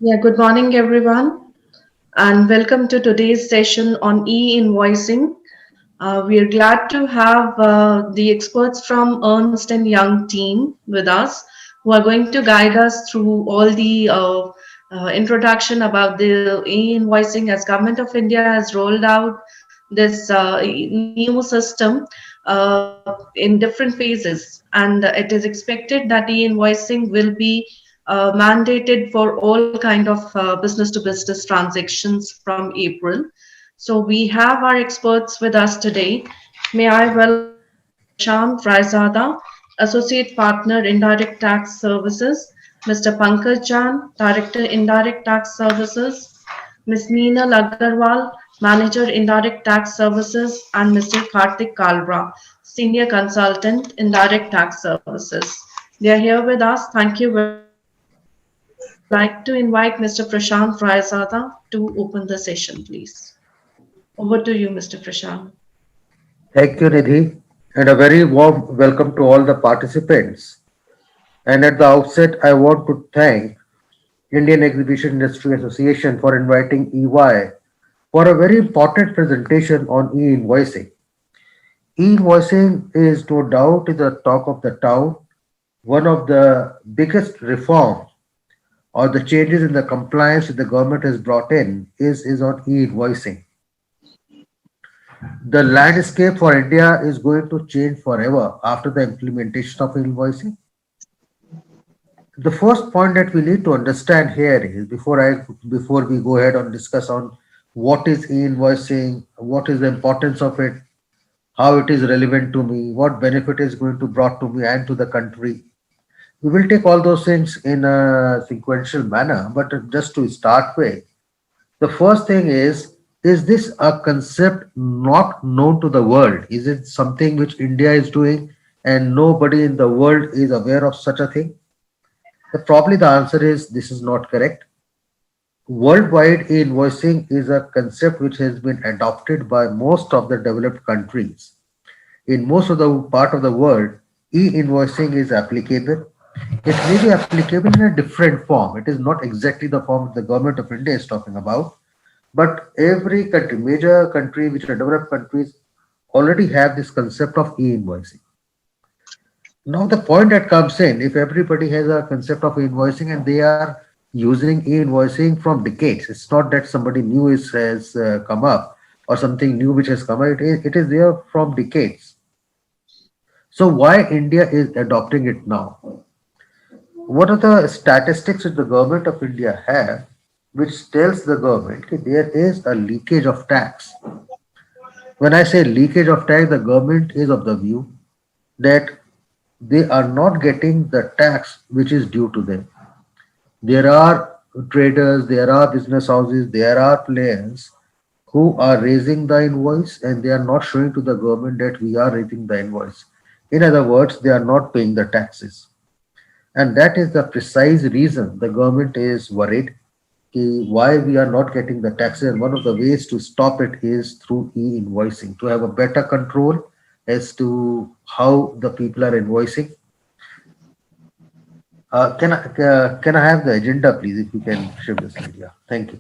Yeah, good morning, everyone, and welcome to today's session on e-invoicing. We are glad to have the experts from Ernst and Young team with us, who are going to guide us through all the introduction about the e-invoicing as Government of India has rolled out this new system in different phases, and it is expected that e-invoicing will be mandated for all kind of business to business transactions from April. So we have our experts with us today. May I welcome Mr. Prashant Raizada, Associate Partner Indirect Tax Services, Mr. Pankaj Jan, Director Indirect Tax Services, Ms. Neenal Agarwal, Manager Indirect Tax Services, and Mr. Karthik Kalra, Senior Consultant Indirect Tax Services. They are here with us. Thank you very much. I would like to invite Mr. Prashant Raizada to open the session, please. Over to you, Mr. Prashant. Thank you, Nidhi, and a very warm welcome to all the participants. And at the outset, I want to thank Indian Exhibition Industry Association for inviting EY for a very important presentation on e-invoicing. E-invoicing is no doubt the talk of the town. One of the biggest reforms or the changes in the compliance that the government has brought in is on e-invoicing. The landscape for India is going to change forever after the implementation of invoicing. The first point that we need to understand here is before we go ahead and discuss on what is e-invoicing, what is the importance of it, how it is relevant to me, what benefit is going to brought to me and to the country. We will take all those things in a sequential manner, but just to start with, the first thing is this a concept not known to the world? Is it something which India is doing and nobody in the world is aware of such a thing? Probably the answer is this is not correct. Worldwide invoicing is a concept which has been adopted by most of the developed countries. In most of the part of the world, e-invoicing is applicable. It may be applicable in a different form. It is not exactly the form the government of India is talking about, but every country, major country which are developed countries, already have this concept of e-invoicing. Now, the point that comes in, if everybody has a concept of invoicing and they are using e-invoicing from decades, it's not that somebody new has come up or something new which has come up, it is there from decades. So, why India is adopting it now? What are the statistics that the government of India have which tells the government that there is a leakage of tax? When I say leakage of tax, the government is of the view that they are not getting the tax which is due to them. There are traders, there are business houses, there are players who are raising the invoice and they are not showing to the government that we are raising the invoice. In other words, they are not paying the taxes. And that is the precise reason the government is worried why we are not getting the taxes. And one of the ways to stop it is through e-invoicing, to have a better control as to how the people are invoicing. Can I have the agenda, please, if you can shift the slide? Yeah, thank you.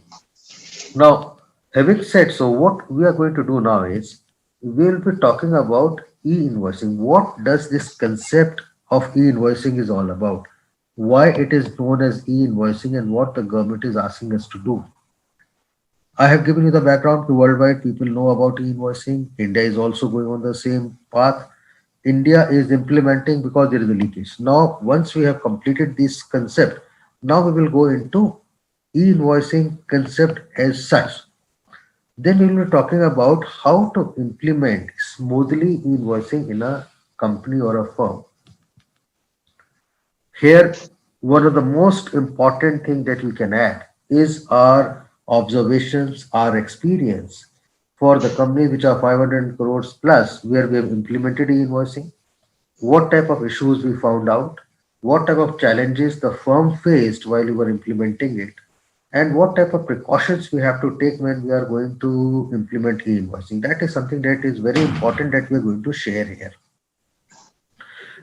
Now, having said so, what we are going to do now is we will be talking about e-invoicing. What does this concept of e-invoicing is all about? Why it is known as e-invoicing and what the government is asking us to do. I have given you the background to worldwide. People know about e-invoicing. India is also going on the same path. India is implementing because there is a leakage. Now, once we have completed this concept, now we will go into e-invoicing concept as such. Then we will be talking about how to implement smoothly e-invoicing in a company or a firm. Here, one of the most important thing that we can add is our observations, our experience for the companies which are 500 crores plus, where we have implemented e-invoicing, what type of issues we found out, what type of challenges the firm faced while we were implementing it, and what type of precautions we have to take when we are going to implement e-invoicing. That is something that is very important that we are going to share here.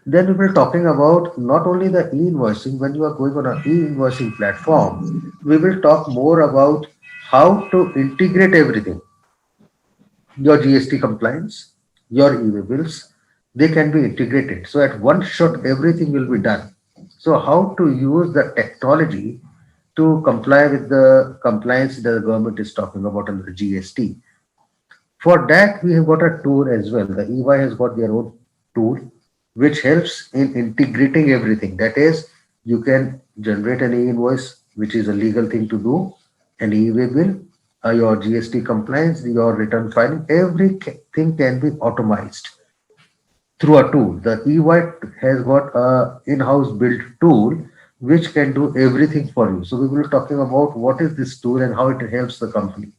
Then we will talking about not only the e-invoicing. When you are going on an e-invoicing platform, we will talk more about how to integrate everything, your GST compliance, your e-way bills, they can be integrated. So at one shot, everything will be done. So how to use the technology to comply with the compliance that the government is talking about under the GST. For that, we have got a tool as well. The EY has got their own tool which helps in integrating everything. That is, you can generate an e-invoice, which is a legal thing to do, an e-way bill, your GST compliance, your return filing, everything can be automized through a tool. The EY has got a in-house built tool which can do everything for you. So we will be talking about what is this tool and how it helps the company.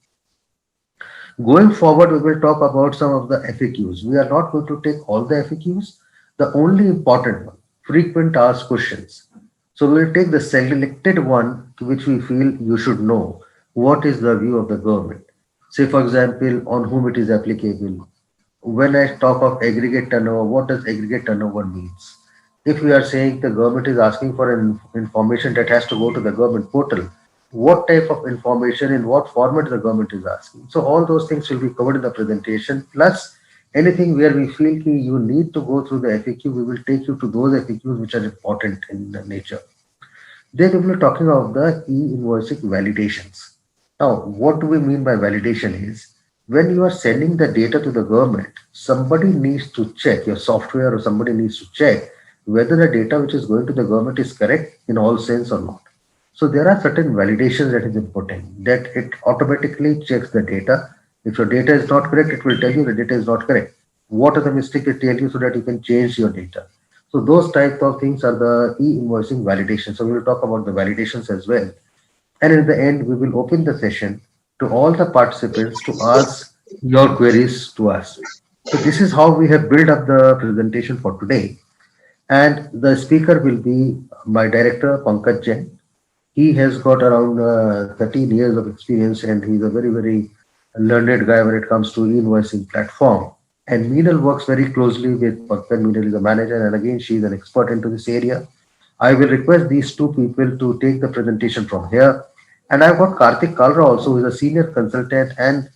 Going forward, we will talk about some of the FAQs. We are not going to take all the FAQs, the only important one, frequent asked questions. So we will take the selected one to which we feel you should know. What is the view of the government? Say, for example, on whom it is applicable. When I talk of aggregate turnover, what does aggregate turnover means? If we are saying the government is asking for an information that has to go to the government portal, what type of information in what format the government is asking? So all those things will be covered in the presentation. Plus anything where we feel you need to go through the FAQ, we will take you to those FAQs which are important in nature. Then we will be talking of the e-invoicing validations. Now, what do we mean by validation is when you are sending the data to the government, somebody needs to check, your software or somebody needs to check whether the data which is going to the government is correct in all sense or not. So there are certain validations that is important, that it automatically checks the data. If your data is not correct, it will tell you the data is not correct. What are the mistakes it tell you so that you can change your data. So those type of things are the e-invoicing validation. So we will talk about the validations as well. And in the end, we will open the session to all the participants to ask your queries to us. So this is how we have built up the presentation for today. And the speaker will be my director, Pankaj Jain. He has got around 13 years of experience and he's a very, very learned guy when it comes to e-invoicing platform. And Meenal works very closely with Pankaj. Meenal is a manager and again, she is an expert into this area. I will request these two people to take the presentation from here. And I've got Karthik Kalra also, who is a senior consultant and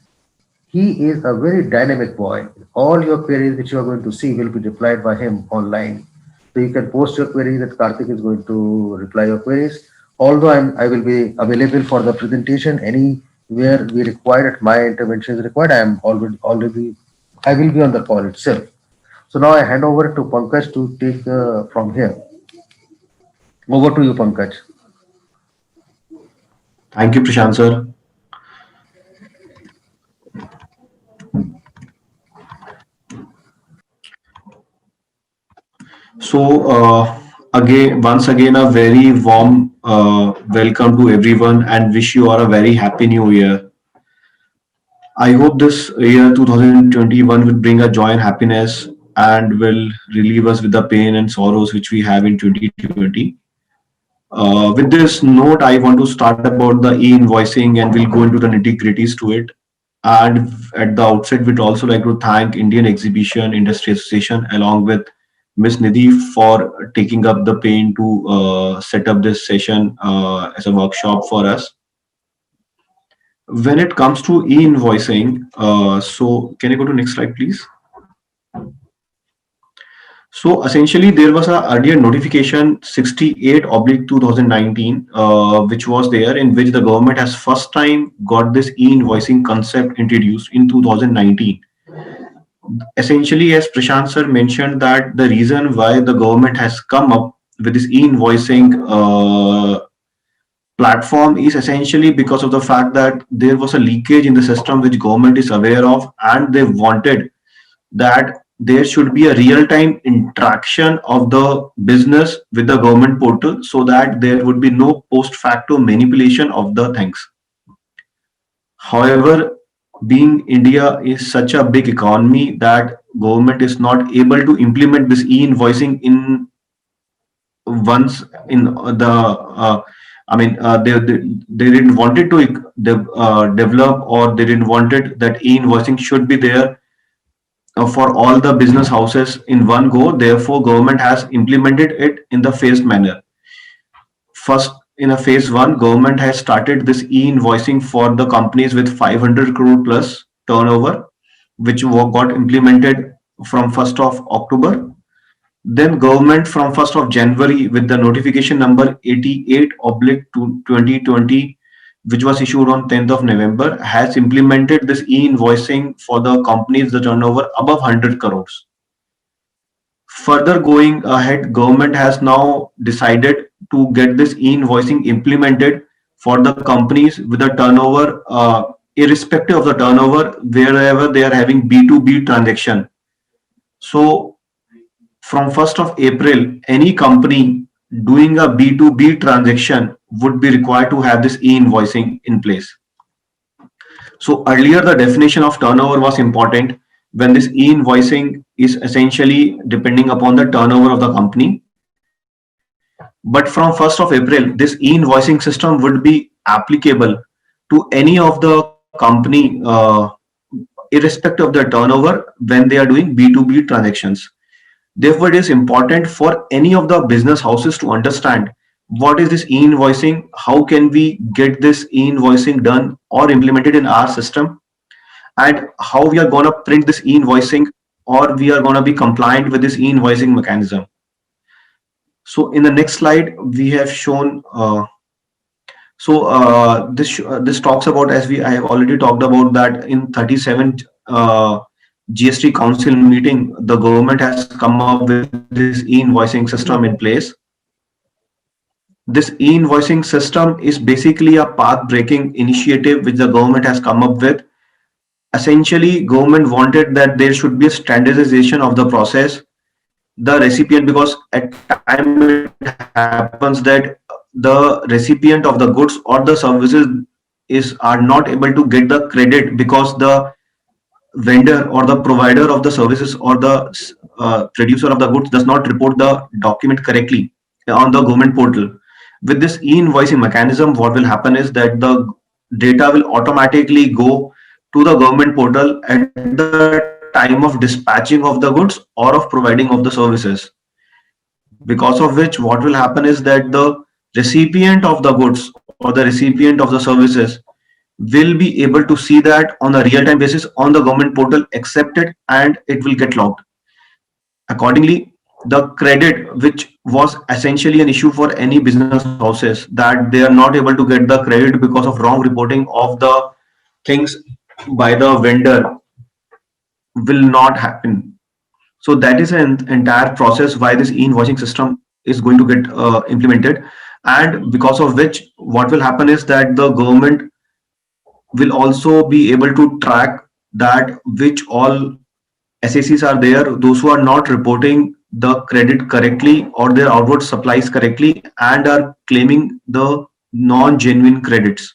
he is a very dynamic boy. All your queries which you are going to see will be replied by him online. So you can post your queries and Karthik is going to reply your queries. Although I will be available for the presentation anywhere we require it, my intervention is required. I am already I will be on the call itself. So now I hand over to Pankaj to take from here. Over to you, Pankaj. Thank you, Prashant sir. So, once again, a very warm welcome to everyone and wish you all a very happy new year. I hope this year 2021 will bring a joy and happiness and will relieve us with the pain and sorrows which we have in 2020. With this note, I want to start about the e-invoicing and we'll go into the nitty-gritties to it. And at the outset, we'd also like to thank Indian Exhibition Industry Association along with Ms. Nidhi for taking up the pain to set up this session as a workshop for us. When it comes to e-invoicing, so can you go to next slide, please? So essentially, there was a earlier notification 68 oblique 2019, which was there in which the government has first time got this e-invoicing concept introduced in 2019. Essentially, as Prashant sir mentioned, that the reason why the government has come up with this e-invoicing platform is essentially because of the fact that there was a leakage in the system which government is aware of, and they wanted that there should be a real-time interaction of the business with the government portal so that there would be no post-facto manipulation of the things. However, being India is such a big economy that government is not able to implement this e-invoicing in once in the they didn't wanted to develop, or they didn't wanted that e-invoicing should be there for all the business houses in one go. Therefore, government has implemented it in the phased manner. First, in a phase one, government has started this e-invoicing for the companies with 500 crore plus turnover, which got implemented from 1st of October. Then government from 1st of January with the notification number 88 oblique 2020, which was issued on 10th of November, has implemented this e-invoicing for the companies the turnover above 100 crores. Further going ahead, government has now decided to get this e-invoicing implemented for the companies with a turnover, irrespective of the turnover, wherever they are having B2B transaction. So from 1st of April, any company doing a B2B transaction would be required to have this e-invoicing in place. So earlier the definition of turnover was important, when this e-invoicing is essentially depending upon the turnover of the company. But from 1st of April, this e-invoicing system would be applicable to any of the company, irrespective of their turnover, when they are doing B2B transactions. Therefore, it is important for any of the business houses to understand what is this e-invoicing, how can we get this e-invoicing done or implemented in our system, and how we are going to print this e-invoicing, or we are going to be compliant with this e-invoicing mechanism. So in the next slide, we have shown, this talks about, as I have already talked about, that in 37 GST Council meeting, the government has come up with this e-invoicing system in place. This e-invoicing system is basically a path-breaking initiative which the government has come up with. Essentially, government wanted that there should be a standardization of the process. The recipient, because at time it happens that the recipient of the goods or the services are not able to get the credit because the vendor or the provider of the services or the producer of the goods does not report the document correctly on the government portal. With this e-invoicing mechanism, what will happen is that the data will automatically go to the government portal at the time of dispatching of the goods or of providing of the services. Because of which, what will happen is that the recipient of the goods or the recipient of the services will be able to see that on a real-time basis on the government portal, accept it, and it will get logged. Accordingly, the credit, which was essentially an issue for any business houses, that they are not able to get the credit because of wrong reporting of the things by the vendor, will not happen. So that is an entire process why this e-invoicing system is going to get implemented, and because of which, what will happen is that the government will also be able to track that which all SACs are there, those who are not reporting the credit correctly or their outward supplies correctly and are claiming the non-genuine credits.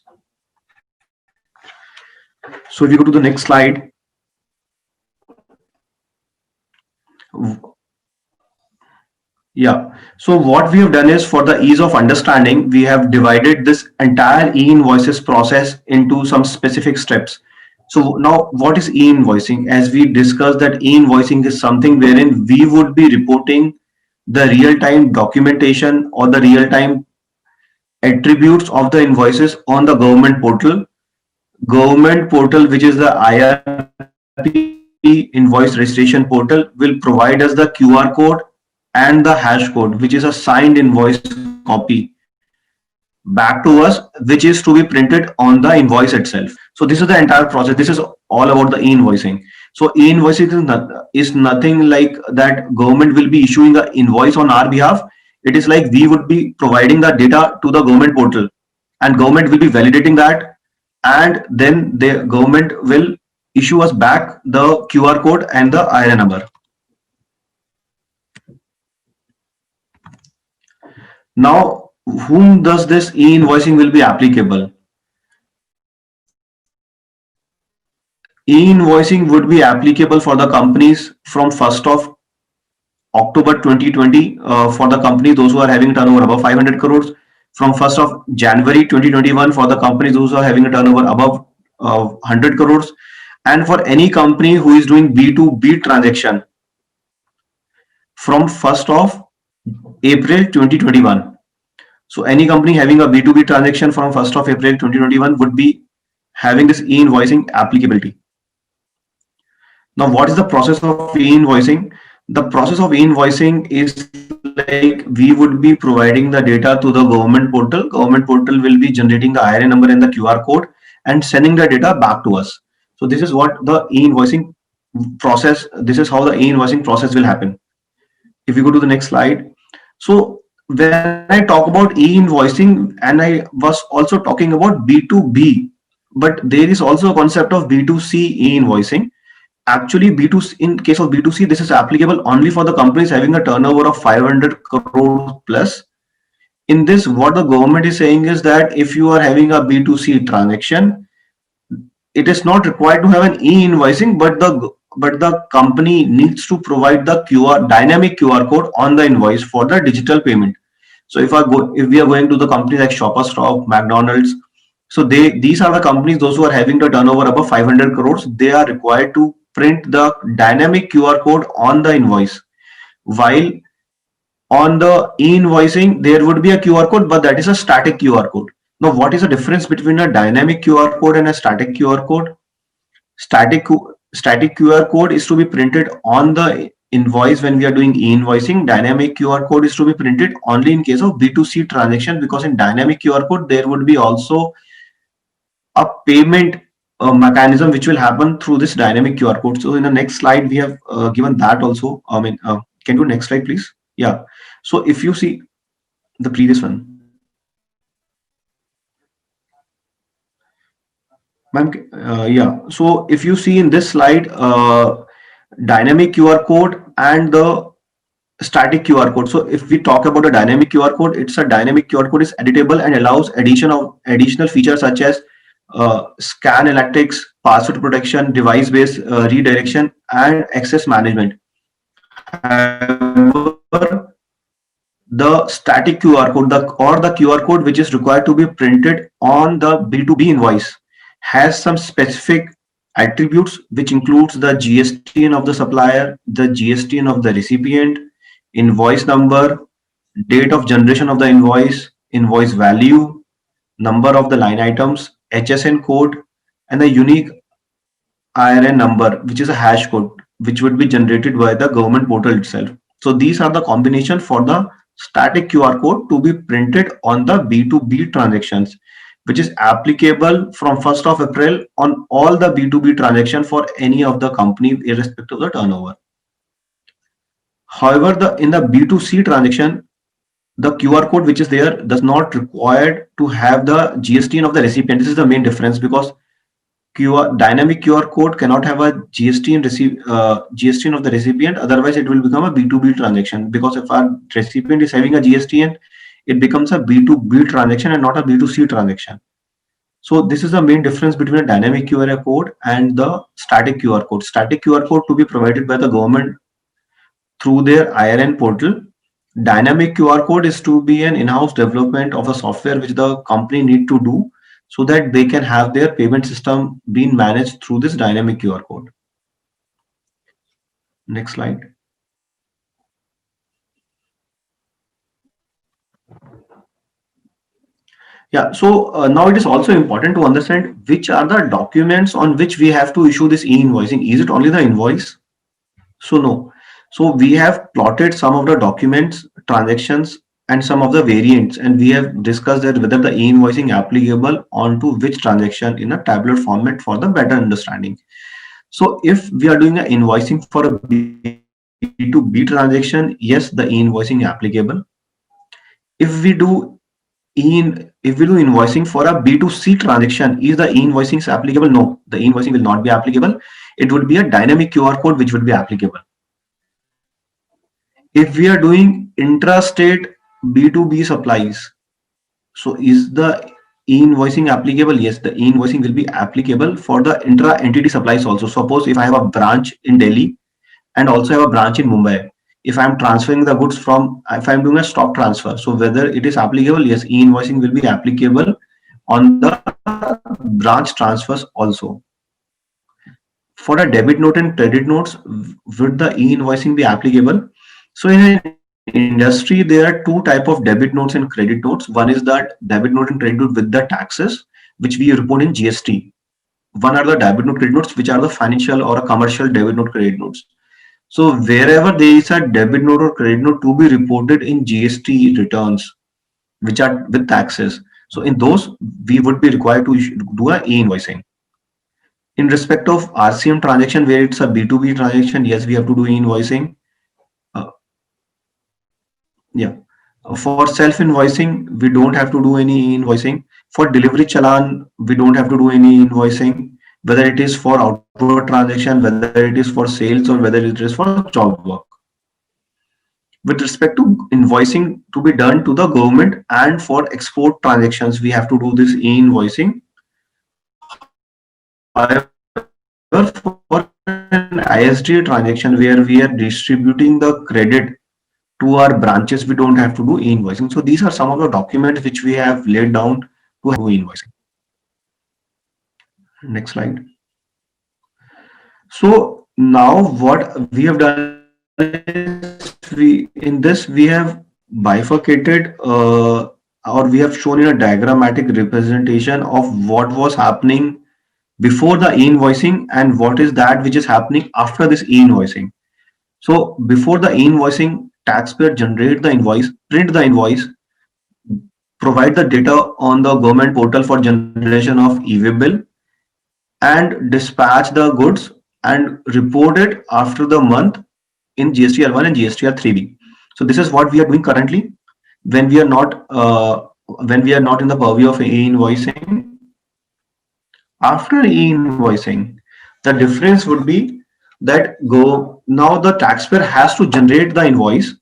So if you go to the next slide, yeah. So what we have done is, for the ease of understanding, we have divided this entire e-invoices process into some specific steps. So now, what is e-invoicing? As we discussed, that e-invoicing is something wherein we would be reporting the real-time documentation or the real-time attributes of the invoices on the government portal. Government portal, which is the IRP invoice registration portal, will provide us the QR code and the hash code, which is a signed invoice copy, back to us, which is to be printed on the invoice itself. So this is the entire process. This is all about the e-invoicing. So e-invoicing is nothing like that government will be issuing the invoice on our behalf. It is like we would be providing the data to the government portal, and government will be validating that, and then the government will issue us back the QR code and the IRN number. Now, whom does this e-invoicing will be applicable? E-invoicing would be applicable for the companies from 1st of October 2020 for the company those who are having turnover above 500 crores, from 1st of January 2021 for the companies those who are having a turnover above 100 crores, And for any company who is doing B2B transaction from 1st of April 2021. So any company having a B2B transaction from 1st of April 2021 would be having this e-invoicing applicability. Now, what is the process of e-invoicing? The process of e-invoicing is like we would be providing the data to the government portal. Government portal will be generating the IRN number and the QR code and sending the data back to us. So this is what the e-invoicing process, this is how the e-invoicing process will happen. If you go to the next slide. So when I talk about e-invoicing, and I was also talking about B2B, but there is also a concept of B2C e-invoicing. Actually, B2C, in case of B2C, this is applicable only for the companies having a turnover of 500 crore plus. In this, what the government is saying is that if you are having a B2C transaction, it is not required to have an e-invoicing, but the company needs to provide the dynamic QR code on the invoice for the digital payment. So if we are going to the companies like Shoppers Stop, McDonald's, so these are the companies, those who are having the turnover above 500 crores, they are required to print the dynamic QR code on the invoice. While on the e-invoicing, there would be a QR code, but that is a static QR code. Now, what is the difference between a dynamic QR code and a static QR code? Static QR code is to be printed on the invoice when we are doing e-invoicing. Dynamic QR code is to be printed only in case of B2C transaction, because in dynamic QR code, there would be also a payment mechanism which will happen through this dynamic QR code. So in the next slide, we have given that also. Can you next slide, please? Yeah. So if you see the previous one, ma'am, yeah. So if you see in this slide, dynamic QR code and the static QR code. So if we talk about a dynamic QR code, it's a dynamic QR code is editable and allows additional features such as scan analytics, password protection, device-based redirection, and access management. However, the static QR code or the QR code which is required to be printed on the B2B invoice has some specific attributes, which includes the GSTN of the supplier, the GSTN of the recipient, invoice number, date of generation of the invoice value, number of the line items, HSN code, and the unique IRN number, which is a hash code, which would be generated by the government portal itself. So these are the combination for the static QR code to be printed on the B2B transactions, which is applicable from 1st of April on all the B2B transaction for any of the company irrespective of the turnover. However, in the B2C transaction, the QR code which is there does not require to have the GSTN of the recipient. This is the main difference, because dynamic QR code cannot have a GSTN of the recipient. Otherwise, it will become a B2B transaction, because if our recipient is having a GSTN, it becomes a B2B transaction and not a B2C transaction. So this is the main difference between a dynamic QR code and the static QR code. Static QR code to be provided by the government through their IRN portal. Dynamic QR code is to be an in-house development of a software which the company need to do so that they can have their payment system being managed through this dynamic QR code. Next slide. Yeah, so now it is also important to understand which are the documents on which we have to issue this e-invoicing. Is it only the invoice? So no. So we have plotted some of the documents, transactions, and some of the variants, and we have discussed that whether the e-invoicing applicable onto which transaction in a tabular format for the better understanding. So if we are doing an invoicing for a B2B transaction, yes, the e-invoicing applicable. If we do invoicing for a B2C transaction, is the e-invoicing applicable? No, the e-invoicing will not be applicable. It would be a dynamic QR code which would be applicable. If we are doing intrastate B2B supplies, so is the e-invoicing applicable? Yes, the e-invoicing will be applicable for the intra-entity supplies also. Suppose if I have a branch in Delhi and also have a branch in Mumbai, if I'm transferring the goods if I'm doing a stock transfer, so whether it is applicable, yes, e-invoicing will be applicable on the branch transfers also. For a debit note and credit notes, would the e-invoicing be applicable? So in an industry, there are two type of debit notes and credit notes. One is that debit note and credit note with the taxes, which we report in GST. One are the debit note credit notes, which are the financial or a commercial debit note credit notes. So wherever there is a debit note or credit note to be reported in GST returns, which are with taxes, so in those we would be required to do a e-invoicing. In respect of RCM transaction, where it's a B2B transaction, yes, we have to do e-invoicing. Uh, yeah. For self-invoicing, we don't have to do any invoicing. For delivery challan, we don't have to do any invoicing, whether it is for outward transaction, whether it is for sales, or whether it is for job work. With respect to invoicing to be done to the government and for export transactions, we have to do this e-invoicing. However, for an ISDA transaction where we are distributing the credit to our branches, we don't have to do e-invoicing. So these are some of the documents which we have laid down to have do e-invoicing. Next slide. So now what we have done is we have bifurcated or we have shown in a diagrammatic representation of what was happening before the e-invoicing and what is that which is happening after this e-invoicing. So before the e-invoicing, taxpayer generate the invoice, print the invoice, provide the data on the government portal for generation of e-way bill, and dispatch the goods and report it after the month in GSTR1 and GSTR3B. So this is what we are doing currently when we are not in the purview of e-invoicing. After e-invoicing, the difference would be that now the taxpayer has to generate the invoice.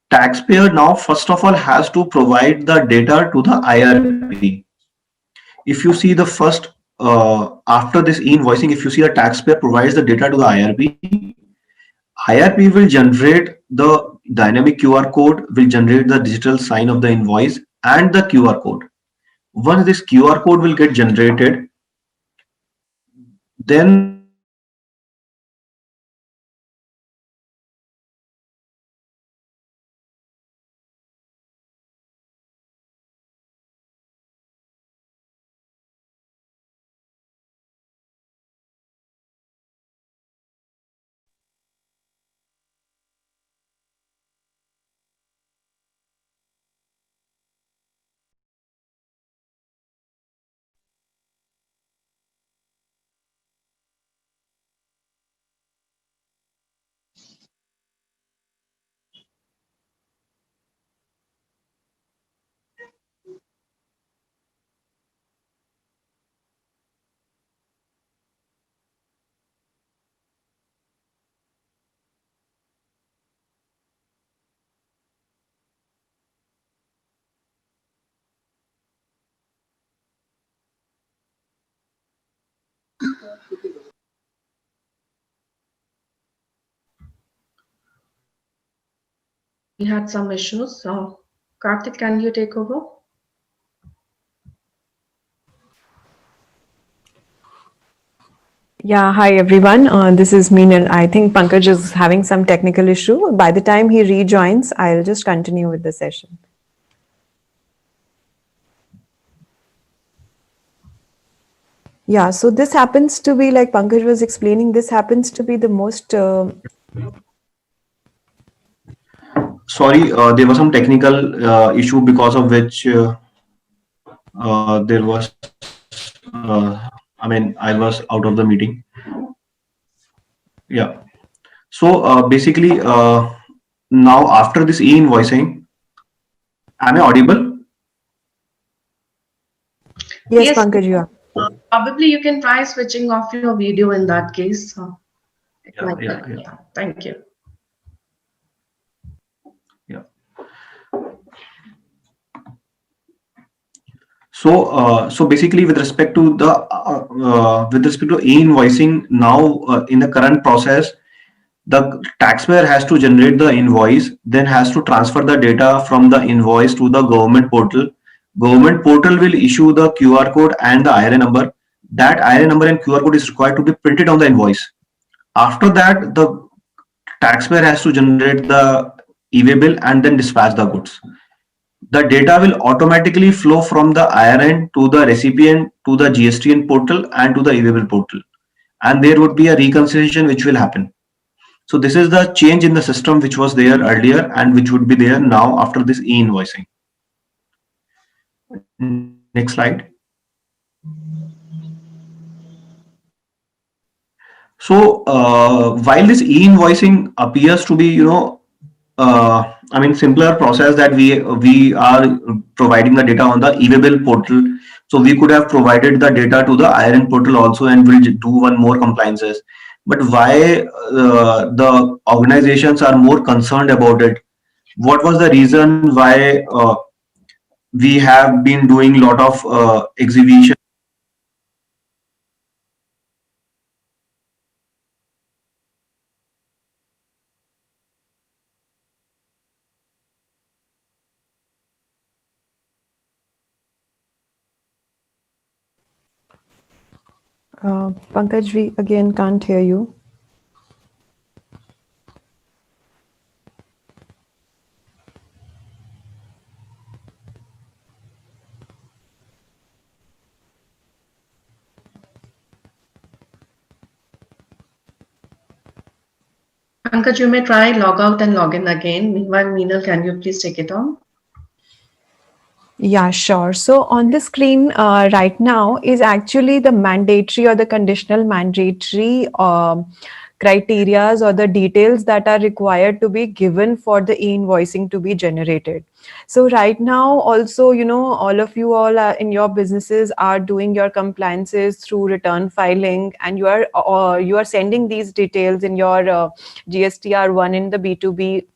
Taxpayer now first of all has to provide the data to the IRP. If you see the first after this e-invoicing, if you see a taxpayer provides the data to the IRP will generate the dynamic QR code, will generate the digital sign of the invoice and the QR code. Once this QR code will get generated, then We had some issues. So, Karthik, can you take over? Yeah, hi everyone. This is Meenal. I think Pankaj is having some technical issue. By the time he rejoins, I'll just continue with the session. Yeah, so this happens to be, like Pankaj was explaining, this happens to be the most sorry, there was some technical issue because of which there was I was out of the meeting. Yeah. So basically, now after this e-invoicing, am I audible? Yes, Pankaj, you are. Probably you can try switching off your video in that case. Yeah. Thank you. Yeah. So basically, with respect to e-invoicing, now in the current process, the taxpayer has to generate the invoice, then has to transfer the data from the invoice to the government portal. Government portal will issue the QR code and the IRA number. That IRA number and QR code is required to be printed on the invoice. After that, the taxpayer has to generate the e-way bill and then dispatch the goods. The data will automatically flow from the IRN to the recipient, to the GSTN portal and to the e-way bill portal. And there would be a reconciliation which will happen. So this is the change in the system which was there earlier and which would be there now after this e-invoicing. Next slide. So while this e-invoicing appears to be, I mean, simpler process that we are providing the data on the e-way bill portal. So we could have provided the data to the IRN portal also, and we'll do one more compliances. But why the organizations are more concerned about it? What was the reason why we have been doing a lot of exhibition? Pankaj, we again can't hear you. Pankaj, you may try log out and log in again. Meanwhile, Meenal, can you please take it on? Yeah, sure. So on the screen right now is actually the mandatory or the conditional mandatory criterias or the details that are required to be given for the e-invoicing to be generated. So right now also, all of you all are in your businesses are doing your compliances through return filing, and you are sending these details in your GSTR1 in the B2B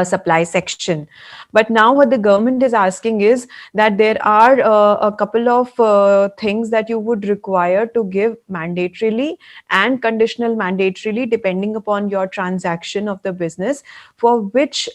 supply section. But now what the government is asking is that there are a couple of things that you would require to give mandatorily and conditional mandatorily depending upon your transaction of the business, for which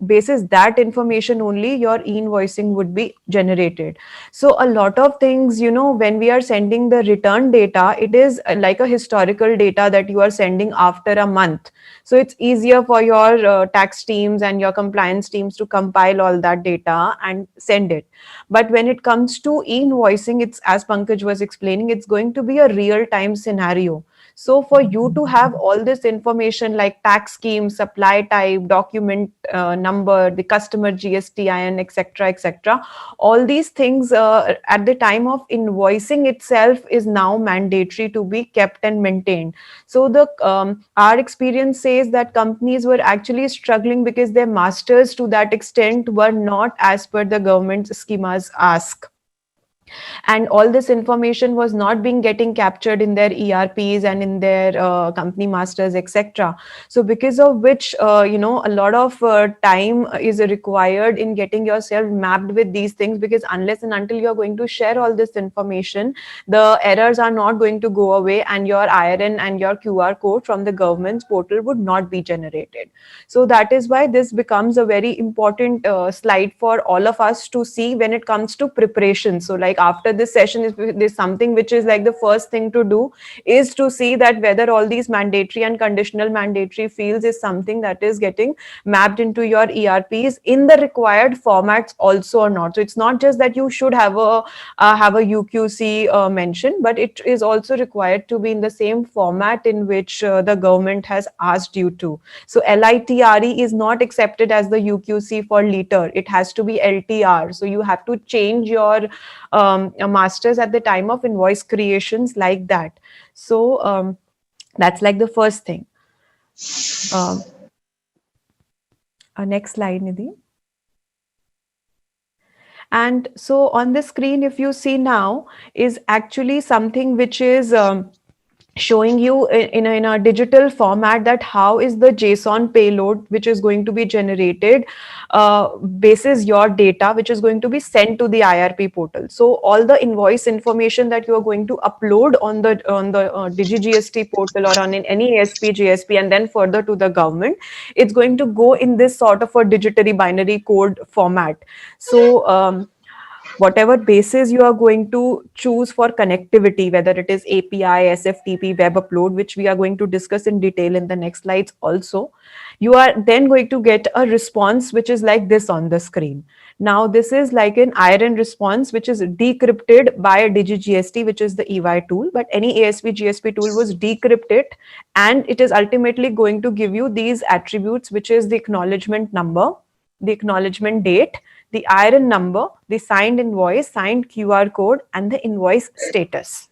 basis that information only your e-invoicing would be generated. So a lot of things, when we are sending the return data, it is like a historical data that you are sending after a month. So it's easier for your tax teams and your compliance teams to compile all that data and send it. But when it comes to e-invoicing, it's, as Pankaj was explaining, it's going to be a real-time scenario. So for you to have all this information like tax scheme, supply type, document number, the customer GSTIN, etc., etc., all these things at the time of invoicing itself is now mandatory to be kept and maintained. So the our experience says that companies were actually struggling because their masters to that extent were not as per the government's schemas ask, and all this information was not being getting captured in their ERPs and in their company masters, etc. So because of which a lot of time is required in getting yourself mapped with these things, because unless and until you're going to share all this information, the errors are not going to go away and your IRN and your QR code from the government's portal would not be generated. So that is why this becomes a very important slide for all of us to see when it comes to preparation. So like after this session, if there's something which is like the first thing to do is to see that whether all these mandatory and conditional mandatory fields is something that is getting mapped into your ERPs in the required formats also or not. So it's not just that you should have a UQC mention, but it is also required to be in the same format in which the government has asked you to. So LITRE is not accepted as the UQC for liter. It has to be LTR. So you have to change your masters at the time of invoice creations like that. So that's like the first thing. Next slide, Nidhi. And so on the screen, if you see now, is actually something which is showing you in a digital format that how is the JSON payload which is going to be generated basis your data, which is going to be sent to the IRP portal. So all the invoice information that you are going to upload on the DigiGST portal or on any ASP, GSP, and then further to the government, it's going to go in this sort of a digitally binary code format. So whatever basis you are going to choose for connectivity, whether it is API, SFTP, web upload, which we are going to discuss in detail in the next slides also, you are then going to get a response which is like this on the screen. Now, this is like an iron response, which is decrypted by DigiGST, which is the EY tool, but any ASP GSP tool was decrypted, and it is ultimately going to give you these attributes, which is the acknowledgement number, the acknowledgement date, the iron number, the signed invoice, signed QR code, and the invoice status.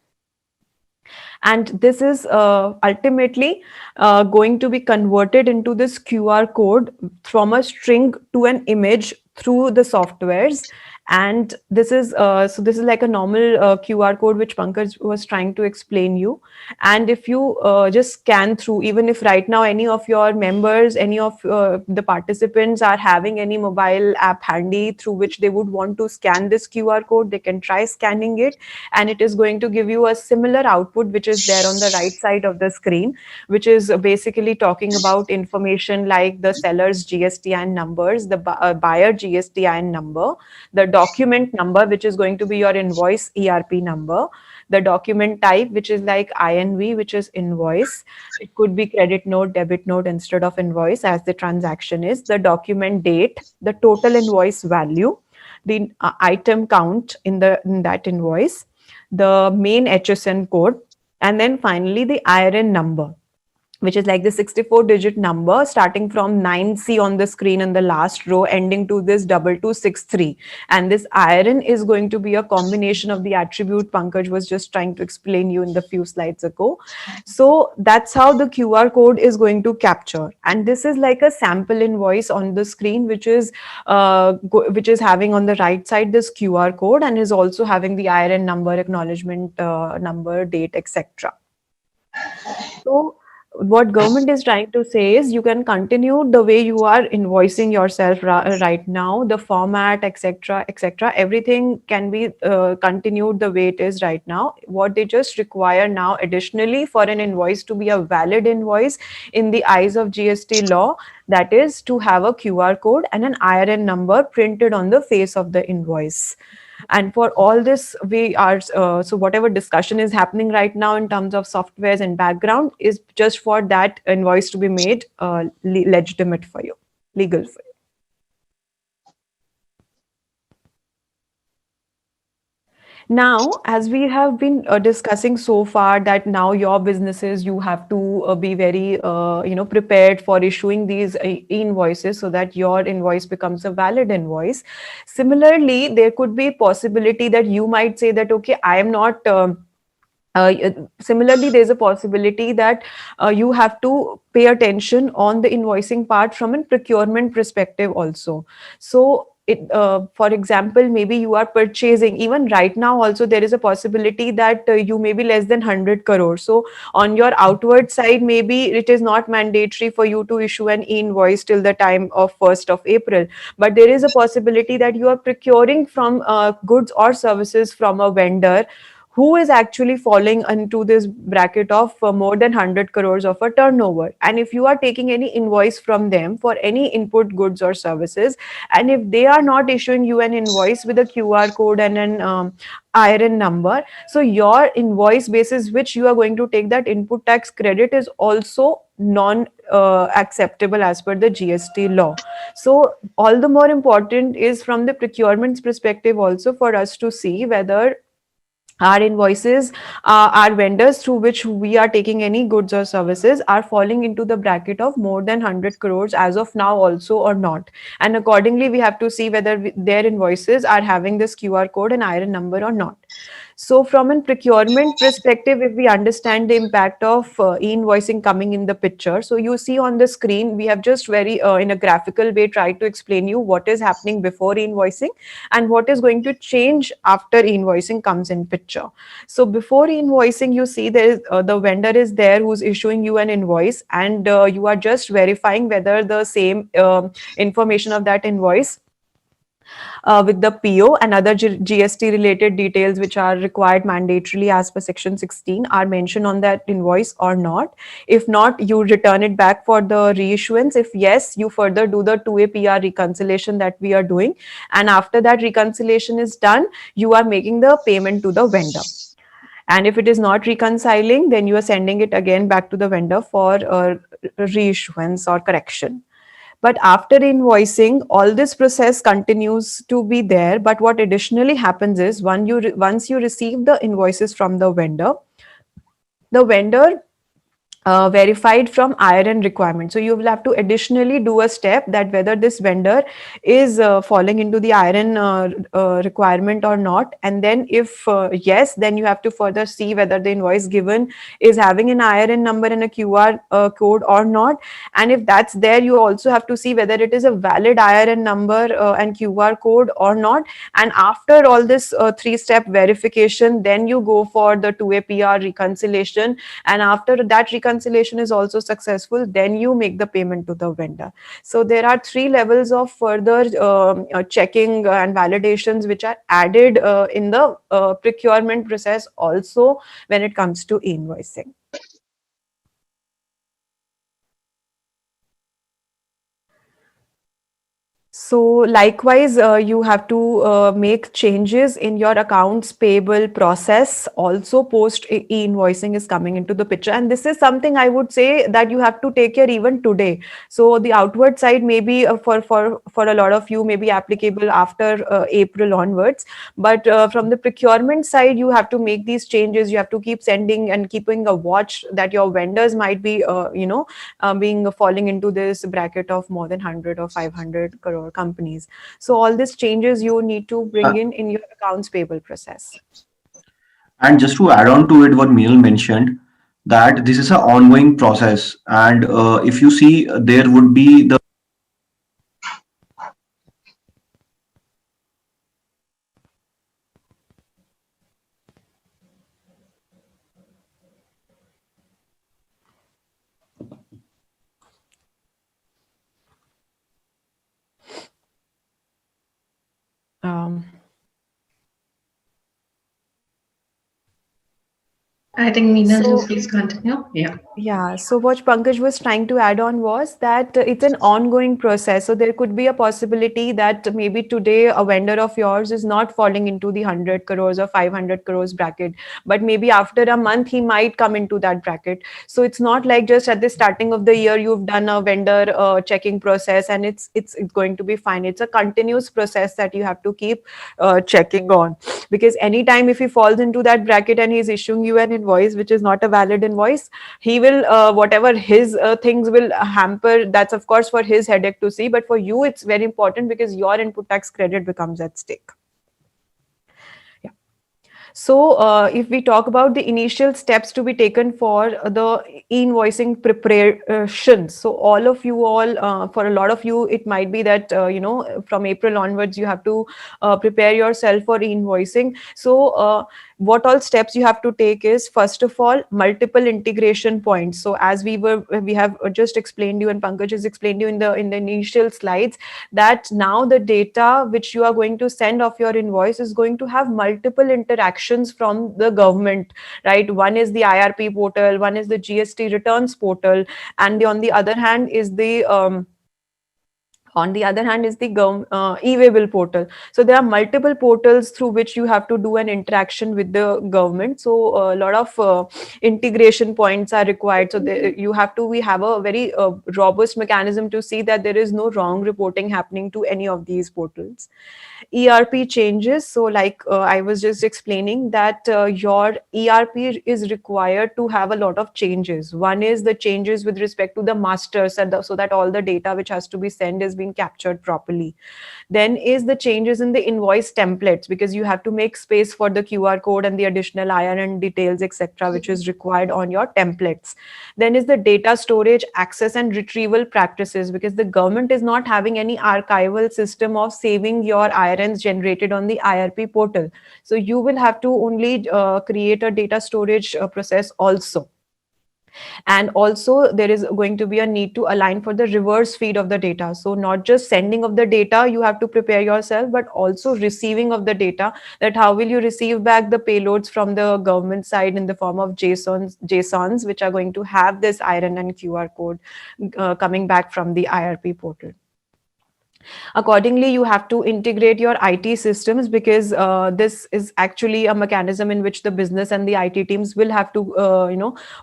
And this is ultimately going to be converted into this QR code from a string to an image through the softwares. And this is so this is like a normal QR code which Pankaj was trying to explain you. And if you just scan through, even if right now any of your members, any of the participants are having any mobile app handy through which they would want to scan this QR code, they can try scanning it, and it is going to give you a similar output which is there on the right side of the screen, which is basically talking about information like the seller's GSTIN numbers, the buyer GSTIN number, the document number, which is going to be your invoice ERP number, the document type, which is like INV, which is invoice. It could be credit note, debit note instead of invoice, as the transaction is, the document date, the total invoice value, the item count in that invoice, the main HSN code, and then finally the IRN number, which is like the 64-digit number starting from 9C on the screen in the last row, ending to this 2263. And this IRN is going to be a combination of the attribute Pankaj was just trying to explain you in the few slides ago. So that's how the QR code is going to capture. And this is like a sample invoice on the screen, which is having on the right side this QR code, and is also having the IRN number, acknowledgement number, date, etc. So what government is trying to say is you can continue the way you are invoicing yourself right now, the format, etc., etc. Everything can be continued the way it is right now. What they just require now additionally for an invoice to be a valid invoice in the eyes of GST law, that is to have a QR code and an IRN number printed on the face of the invoice. And for all this, we are so whatever discussion is happening right now in terms of softwares and background is just for that invoice to be made legitimate for you, legal for you. Now, as we have been discussing so far, that now your businesses, you have to be very, prepared for issuing these invoices so that your invoice becomes a valid invoice. Similarly, there could be possibility that you might say that, okay, I am not. Similarly, there's a possibility that you have to pay attention on the invoicing part from a procurement perspective also. So for example, maybe you are purchasing, even right now also there is a possibility that you may be less than 100 crores. So on your outward side, maybe it is not mandatory for you to issue an invoice till the time of 1st of April. But there is a possibility that you are procuring from goods or services from a vendor who is actually falling into this bracket of more than 100 crores of a turnover. And if you are taking any invoice from them for any input goods or services, and if they are not issuing you an invoice with a QR code and an IRN number, so your invoice basis which you are going to take that input tax credit is also non acceptable as per the GST law. So all the more important is from the procurement's perspective also for us to see whether our invoices, our vendors through which we are taking any goods or services are falling into the bracket of more than 100 crores as of now also or not. And accordingly, we have to see whether their invoices are having this QR code and IRN number or not. So from a procurement perspective, if we understand the impact of e-invoicing coming in the picture, so you see on the screen, we have just very in a graphical way tried to explain you what is happening before e-invoicing and what is going to change after e-invoicing comes in picture. So before e-invoicing, you see there is the vendor is there who's issuing you an invoice, and you are just verifying whether the same information of that invoice with the PO and other GST related details which are required mandatorily as per section 16 are mentioned on that invoice or not. If not, you return it back for the reissuance. If yes, you further do the 2A PR reconciliation that we are doing. And after that reconciliation is done, you are making the payment to the vendor. And if it is not reconciling, then you are sending it again back to the vendor for reissuance or correction. But after invoicing, all this process continues to be there. But what additionally happens is once you receive the invoices from the vendor verified from IRN requirement. So you will have to additionally do a step that whether this vendor is falling into the IRN requirement or not. And then if yes, then you have to further see whether the invoice given is having an IRN number and a QR code or not. And if that's there, you also have to see whether it is a valid IRN number and QR code or not. And after all this three-step verification, then you go for the 2A PR reconciliation. And after that reconciliation is also successful, then you make the payment to the vendor. So there are three levels of further checking and validations which are added in the procurement process also when it comes to invoicing. So likewise, you have to make changes in your accounts payable process also post e-invoicing is coming into the picture. And this is something I would say that you have to take care even today. So the outward side may be for a lot of you may be applicable after April onwards. But from the procurement side, you have to make these changes. You have to keep sending and keeping a watch that your vendors might be, being falling into this bracket of more than 100 or 500 crore companies. So all these changes you need to bring in your accounts payable process. And just to add on to it, what Meenal mentioned, that this is an ongoing process. And if you see, there would be the I think Meena, So- just please continue. Yeah. Yeah, so what Pankaj was trying to add on was that it's an ongoing process. So there could be a possibility that maybe today a vendor of yours is not falling into the 100 crores or 500 crores bracket, but maybe after a month he might come into that bracket. So it's not like just at the starting of the year you've done a vendor checking process and it's going to be fine. It's a continuous process that you have to keep checking on, because anytime if he falls into that bracket and he's issuing you an invoice which is not a valid invoice, he will whatever his things will hamper. That's of course for his headache to see, but for you it's very important because your input tax credit becomes at stake. Yeah. So if we talk about the initial steps to be taken for the invoicing preparation, so all of you for a lot of you it might be that from April onwards you have to prepare yourself for invoicing. So what all steps you have to take is, first of all, multiple integration points. So as we have just explained you and Pankaj has explained you in the initial slides, that now the data which you are going to send of your invoice is going to have multiple interactions from the government, right? One is the IRP portal, one is the GST returns portal, and on the other hand is the e-waybill portal. So there are multiple portals through which you have to do an interaction with the government. So a lot of integration points are required. So we have a very robust mechanism to see that there is no wrong reporting happening to any of these portals. ERP changes. So like I was just explaining that your ERP is required to have a lot of changes. One is the changes with respect to the masters, so that all the data which has to be sent is being captured properly. Then is the changes in the invoice templates, because you have to make space for the QR code and the additional IRN details, etc., which is required on your templates. Then is the data storage, access and retrieval practices, because the government is not having any archival system of saving your IRNs generated on the IRP portal. So you will have to only create a data storage process also. And also there is going to be a need to align for the reverse feed of the data. So not just sending of the data you have to prepare yourself, but also receiving of the data, that how will you receive back the payloads from the government side in the form of JSONs, which are going to have this IRN and QR code coming back from the IRP portal. Accordingly, you have to integrate your IT systems, because this is actually a mechanism in which the business and the IT teams will have to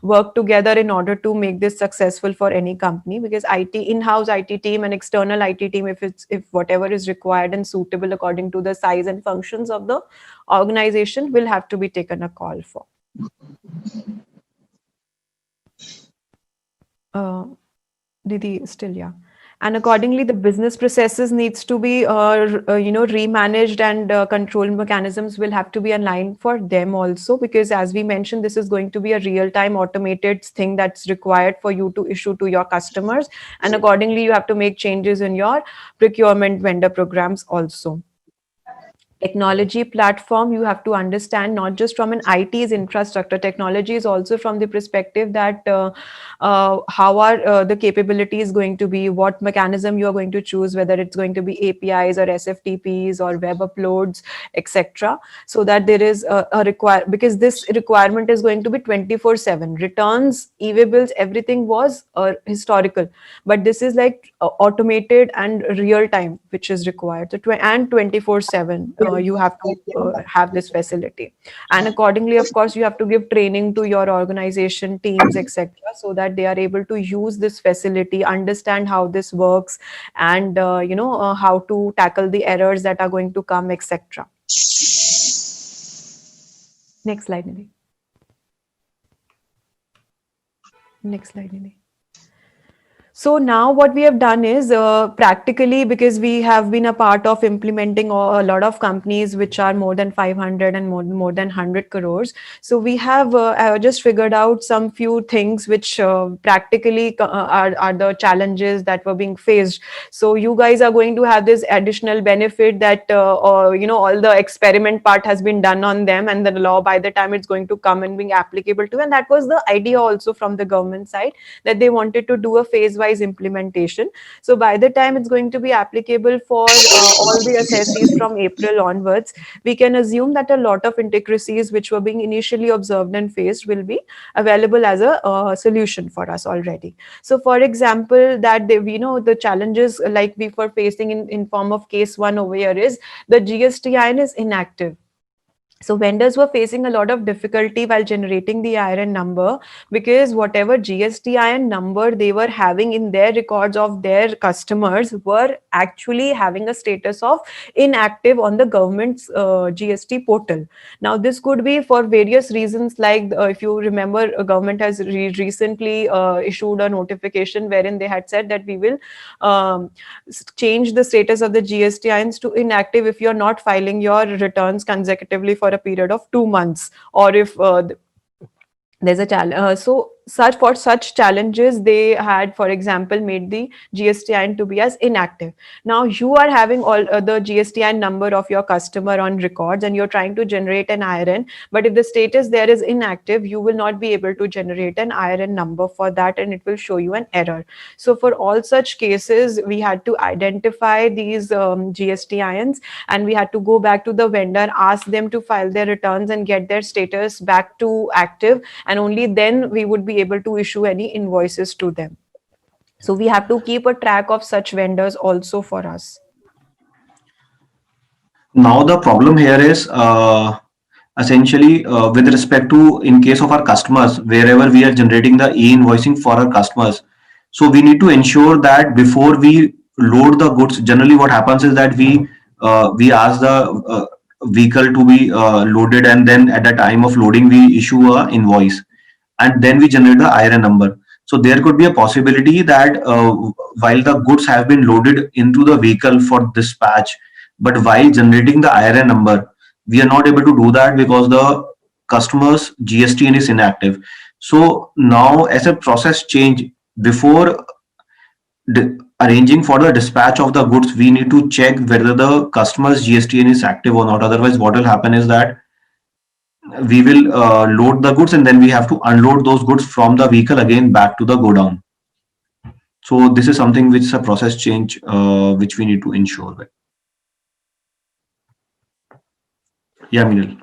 work together in order to make this successful for any company. Because IT in-house IT team and external IT team, if whatever is required and suitable according to the size and functions of the organization, will have to be taken a call for. Didi, still, yeah. And accordingly, the business processes needs to be, remanaged, and control mechanisms will have to be aligned for them also, because as we mentioned, this is going to be a real-time automated thing that's required for you to issue to your customers. And accordingly, you have to make changes in your procurement vendor programs also. Technology platform, you have to understand not just from an IT's infrastructure. Technology is also from the perspective that how are the capabilities going to be, what mechanism you are going to choose, whether it's going to be APIs or SFTPs or web uploads, etc. So that there is a require, because this requirement is going to be 24/7. Returns, e-bills, everything was historical, but this is like automated and real time, which is required. So and 24/7. You have to have this facility, and accordingly, of course, you have to give training to your organization teams, etc., so that they are able to use this facility, understand how this works, and how to tackle the errors that are going to come, etc. Next slide, Nidhi. Next slide, Nidhi. So now what we have done is practically, because we have been a part of implementing a lot of companies which are more than 500 and more than 100 crores. So we have just figured out some few things which practically are the challenges that were being faced. So you guys are going to have this additional benefit that, all the experiment part has been done on them, and the law by the time it's going to come and being applicable to. And that was the idea also from the government side, that they wanted to do a phase-wise implementation. So by the time it's going to be applicable for all the assessees from April onwards, we can assume that a lot of intricacies which were being initially observed and faced will be available as a solution for us already. So for example, that the challenges like we were facing in form of case one over here is the GSTIN is inactive. So vendors were facing a lot of difficulty while generating the IRN number, because whatever GSTIN number they were having in their records of their customers were actually having a status of inactive on the government's GST portal. Now, this could be for various reasons, like if you remember, government has recently issued a notification wherein they had said that we will change the status of the GSTINs to inactive if you're not filing your returns consecutively for a period of 2 months, or if there's a challenge. So for such challenges, they had, for example, made the GSTIN to be as inactive. Now you are having all the GSTIN number of your customer on records, and you're trying to generate an IRN, but if the status there is inactive, you will not be able to generate an IRN number for that, and it will show you an error. So for all such cases, we had to identify these GSTINs, and we had to go back to the vendor, ask them to file their returns and get their status back to active, and only then we would be able to issue any invoices to them. So we have to keep a track of such vendors also for us. Now the problem here is essentially with respect to, in case of our customers, wherever we are generating the e-invoicing for our customers. So we need to ensure that before we load the goods, generally what happens is that we ask the vehicle to be loaded, and then at the time of loading we issue a invoice, and then we generate the IRN number. So there could be a possibility that while the goods have been loaded into the vehicle for dispatch, but while generating the IRN number, we are not able to do that because the customer's GSTN is inactive. So now, as a process change, before arranging for the dispatch of the goods, we need to check whether the customer's GSTN is active or not. Otherwise, what will happen is that we will load the goods, and then we have to unload those goods from the vehicle again back to the godown. So this is something which is a process change which we need to ensure with. Yeah, Minil.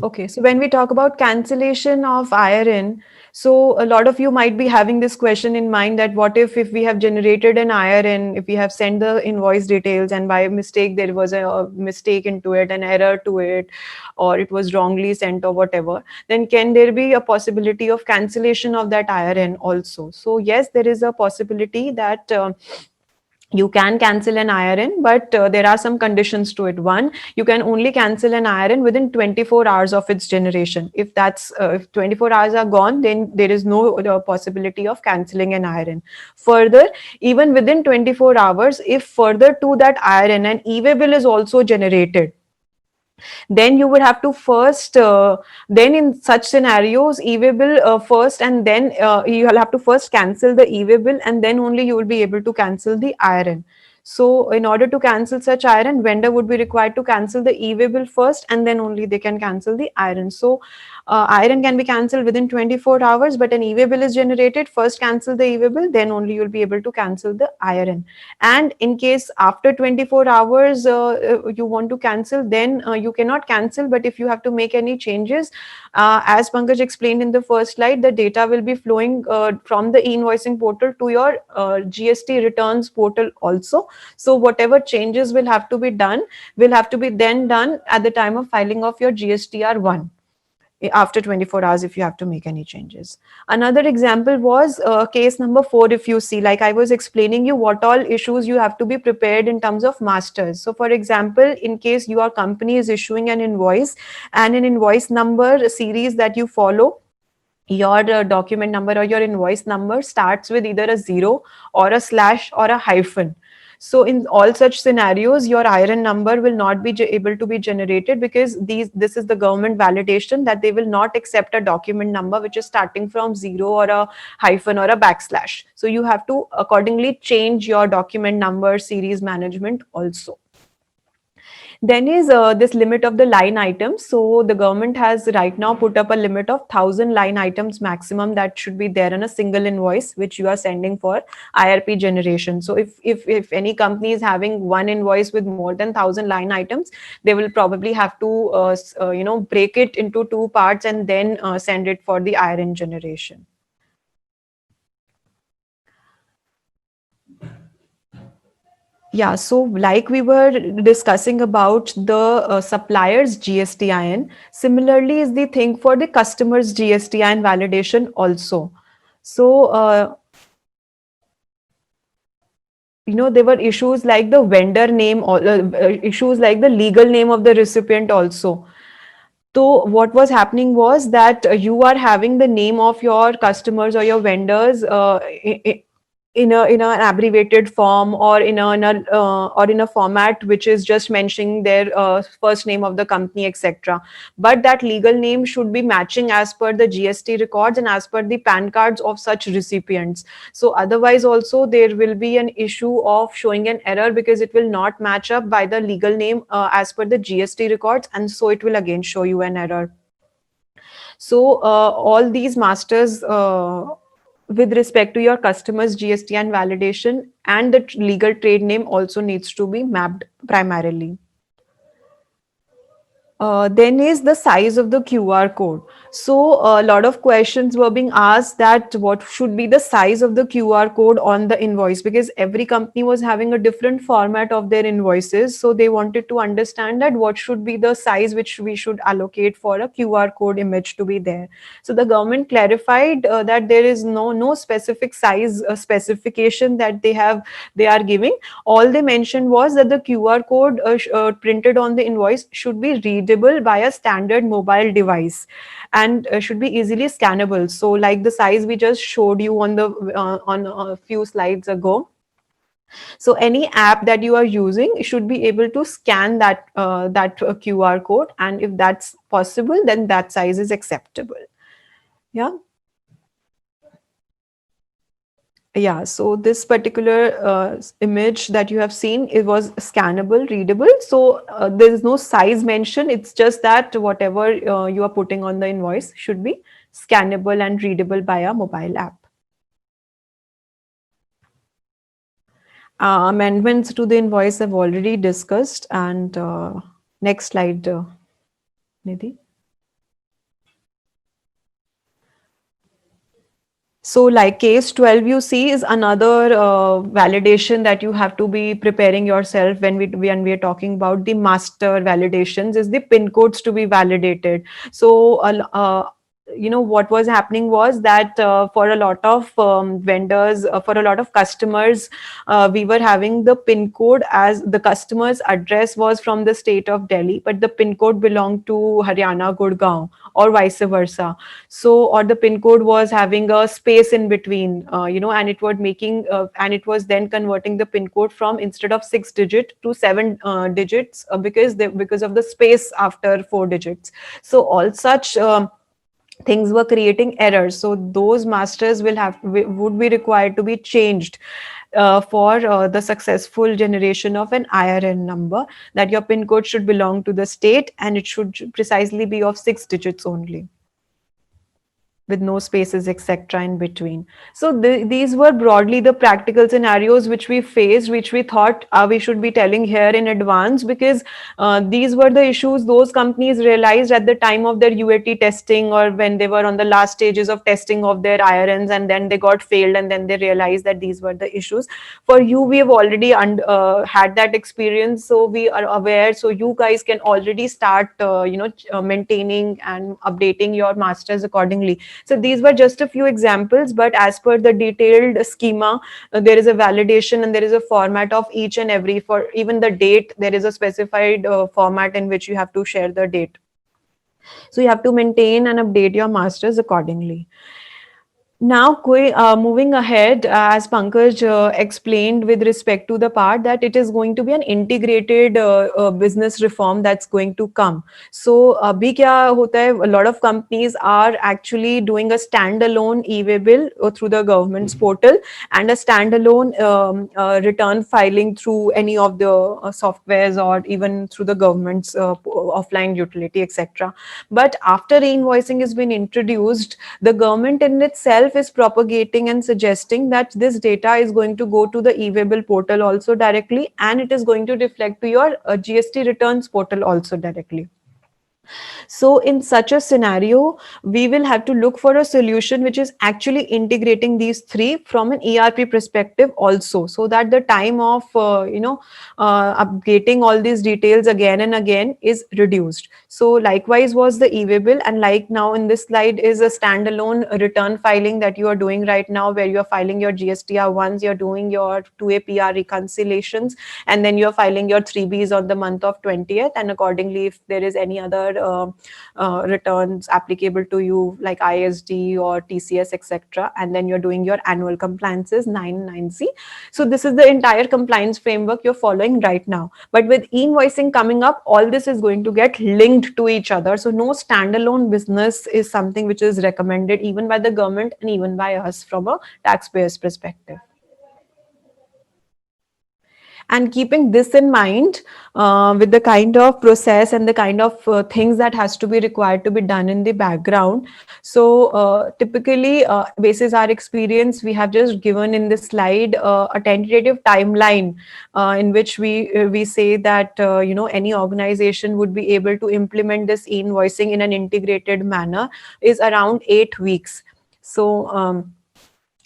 Okay, so when we talk about cancellation of IRN, so a lot of you might be having this question in mind that what if we have generated an IRN, if we have sent the invoice details and by mistake there was a mistake into it, an error to it, or it was wrongly sent or whatever, then can there be a possibility of cancellation of that IRN also? So yes, there is a possibility that you can cancel an IRN, but there are some conditions to it. One, you can only cancel an IRN within 24 hours of its generation. If that's if 24 hours are gone, then there is no possibility of canceling an IRN. Further, even within 24 hours, if further to that IRN an e-way bill is also generated, then you would have to first then in such scenarios e-way bill first, and then you'll have to first cancel the e-way bill, and then only you will be able to cancel the IRN. So in order to cancel such IRN, vendor would be required to cancel the e-way bill first, and then only they can cancel the IRN. So IRN can be cancelled within 24 hours, but an e-way bill is generated, first cancel the e-way bill, then only you'll be able to cancel the IRN. And in case after 24 hours you want to cancel, then you cannot cancel, but if you have to make any changes, as Pankaj explained in the first slide, the data will be flowing from the e-invoicing portal to your GST returns portal also. So whatever changes will have to be done will have to be then done at the time of filing of your GSTR1 after 24 hours if you have to make any changes. Another example was case number 4. If you see, like I was explaining you what all issues you have to be prepared in terms of masters. So for example, in case your company is issuing an invoice and an invoice number series that you follow, your document number or your invoice number starts with either a 0 or a slash or a hyphen. So in all such scenarios, your IRN number will not be able to be generated, because this is the government validation that they will not accept a document number which is starting from 0 or a hyphen or a backslash. So you have to accordingly change your document number series management also. Then is this limit of the line items. So the government has right now put up a limit of 1,000 line items maximum that should be there in a single invoice which you are sending for IRP generation. So if any company is having one invoice with more than 1,000 line items, they will probably have to break it into two parts and then send it for the IRN generation. Yeah, so like we were discussing about the supplier's GSTIN, similarly is the thing for the customer's GSTIN validation also. So, there were issues like the vendor name, or issues like the legal name of the recipient also. So what was happening was that you are having the name of your customers or your vendors in an abbreviated form, or in a format which is just mentioning their first name of the company, etc. But that legal name should be matching as per the GST records and as per the PAN cards of such recipients. So otherwise also there will be an issue of showing an error, because it will not match up by the legal name as per the GST records, and so it will again show you an error. So all these masters with respect to your customer's GSTIN validation and the legal trade name also needs to be mapped primarily. Then is the size of the QR code. So a lot of questions were being asked that what should be the size of the QR code on the invoice, because every company was having a different format of their invoices. So they wanted to understand that what should be the size which we should allocate for a QR code image to be there. So the government clarified that there is no specific size specification that they are giving. All they mentioned was that the QR code printed on the invoice should be readable by a standard mobile device, and should be easily scannable. So like the size we just showed you on a few slides ago. So any app that you are using should be able to scan that QR code, and if that's possible, then that size is acceptable. Yeah. Yeah, so this particular image that you have seen, it was scannable, readable. So there is no size mentioned. It's just that whatever you are putting on the invoice should be scannable and readable by a mobile app. Amendments to the invoice have already discussed. And next slide, Nidhi. So like case 12 you see is another validation that you have to be preparing yourself when we are talking about the master validations is the pin codes to be validated. So you know what was happening was that for a lot of vendors, for a lot of customers, we were having the pin code as the customer's address was from the state of Delhi, but the pin code belonged to Haryana, Gurgaon, or vice versa. So or the pin code was having a space in between, you know, and it was making and it was then converting the pin code from instead of 6 digit to 7 digits, because of the space after 4 digits. So all such things were creating errors, so those masters would be required to be changed for the successful generation of an IRN number, that your pin code should belong to the state and it should precisely be of 6 digits only, with no spaces etc in between. So these were broadly the practical scenarios which we faced, which we thought we should be telling here in advance, because these were the issues those companies realized at the time of their UAT testing, or when they were on the last stages of testing of their IRNs, and then they got failed, and then they realized that these were the issues. For you, we have already had that experience, so we are aware, so you guys can already start maintaining and updating your masters accordingly. So these were just a few examples, but as per the detailed schema, there is a validation and there is a format of each and every, for even the date, there is a specified format in which you have to share the date. So you have to maintain and update your masters accordingly. Now, moving ahead, as Pankaj explained with respect to the part that it is going to be an integrated business reform that's going to come. So, abhi kya hota hai, a lot of companies are actually doing a standalone e-way bill through the government's portal, and a standalone return filing through any of the softwares, or even through the government's offline utility, etc. But after e-invoicing has been introduced, the government in itself is propagating and suggesting that this data is going to go to the e-way bill portal also directly, and it is going to reflect to your GST returns portal also directly. So in such a scenario, we will have to look for a solution which is actually integrating these three from an ERP perspective also, so that the time of updating all these details again and again is reduced. So likewise was the e-way bill, and like now in this slide is a standalone return filing that you are doing right now, where you are filing your GSTR once, you're doing your 2APR reconciliations, and then you're filing your 3Bs on the month of 20th, and accordingly if there is any other returns applicable to you like ISD or TCS etc, and then you're doing your annual compliances 9C. So this is the entire compliance framework you're following right now, but with e-invoicing coming up, all this is going to get linked to each other. So no standalone business is something which is recommended even by the government and even by us from a taxpayer's perspective. And keeping this in mind, with the kind of process and the kind of things that has to be required to be done in the background, so typically basis our experience, we have just given in this slide a tentative timeline in which we say that any organization would be able to implement this e-invoicing in an integrated manner is around 8 weeks. So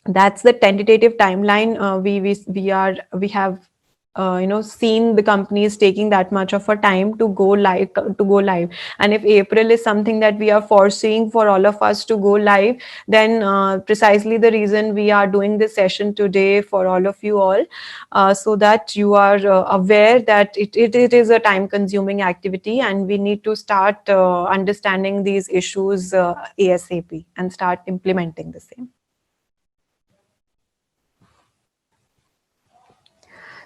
that's the tentative timeline. We have seen the companies taking that much of a time to go live. And if April is something that we are foreseeing for all of us to go live, then precisely the reason we are doing this session today for all of you all, so that you are aware that it is a time consuming activity, and we need to start understanding these issues ASAP and start implementing the same.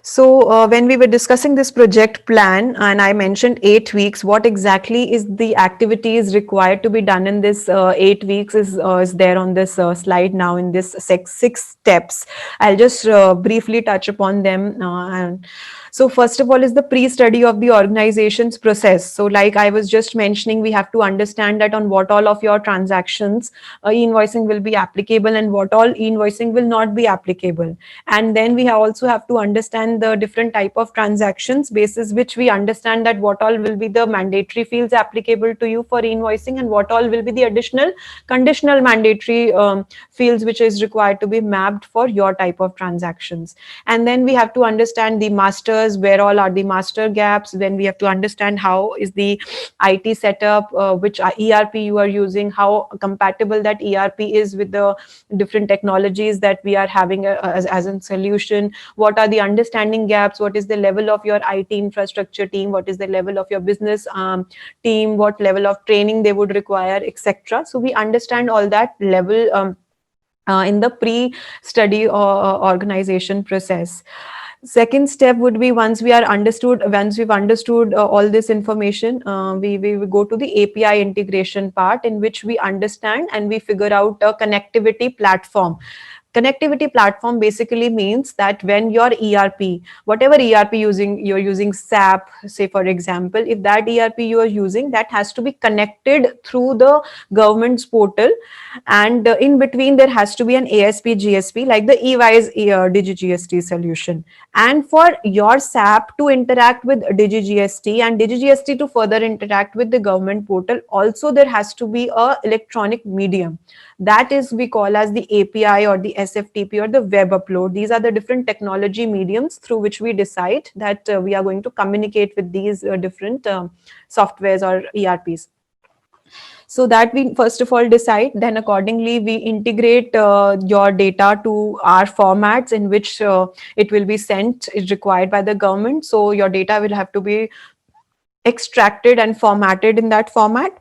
So when we were discussing this project plan, and I mentioned 8 weeks, what exactly is the activities required to be done in this 8 weeks is there on this slide now in this six steps. I'll just briefly touch upon them. And so first of all is the pre-study of the organization's process. So like I was just mentioning, we have to understand that on what all of your transactions e-invoicing will be applicable and what all e-invoicing will not be applicable. And then we also have to understand the different type of transactions basis which we understand that what all will be the mandatory fields applicable to you for invoicing and what all will be the additional conditional mandatory fields which is required to be mapped for your type of transactions. And then we have to understand the masters, where all are the master gaps. Then we have to understand how is the IT setup, which ERP you are using, how compatible that ERP is with the different technologies that we are having as a solution. What are the understanding gaps? What is the level of your IT infrastructure team? What is the level of your business team? What level of training they would require, etc. So we understand all that level in the pre-study organization process. Second step would be once we've understood all this information, we will go to the API integration part, in which we understand and we figure out a connectivity platform. Connectivity platform basically means that when your ERP, whatever ERP you're using SAP, say for example, if that ERP you are using, that has to be connected through the government's portal, and in between there has to be an ASP GSP like the EY's DigiGST solution. And for your SAP to interact with DigiGST and DigiGST to further interact with the government portal, also there has to be a electronic medium. That is we call as the API or the SFTP or the web upload. These are the different technology mediums through which we decide that we are going to communicate with these different softwares or ERPs. So that we first of all decide, then accordingly we integrate your data to our formats in which it will be sent, is required by the government. So your data will have to be extracted and formatted in that format.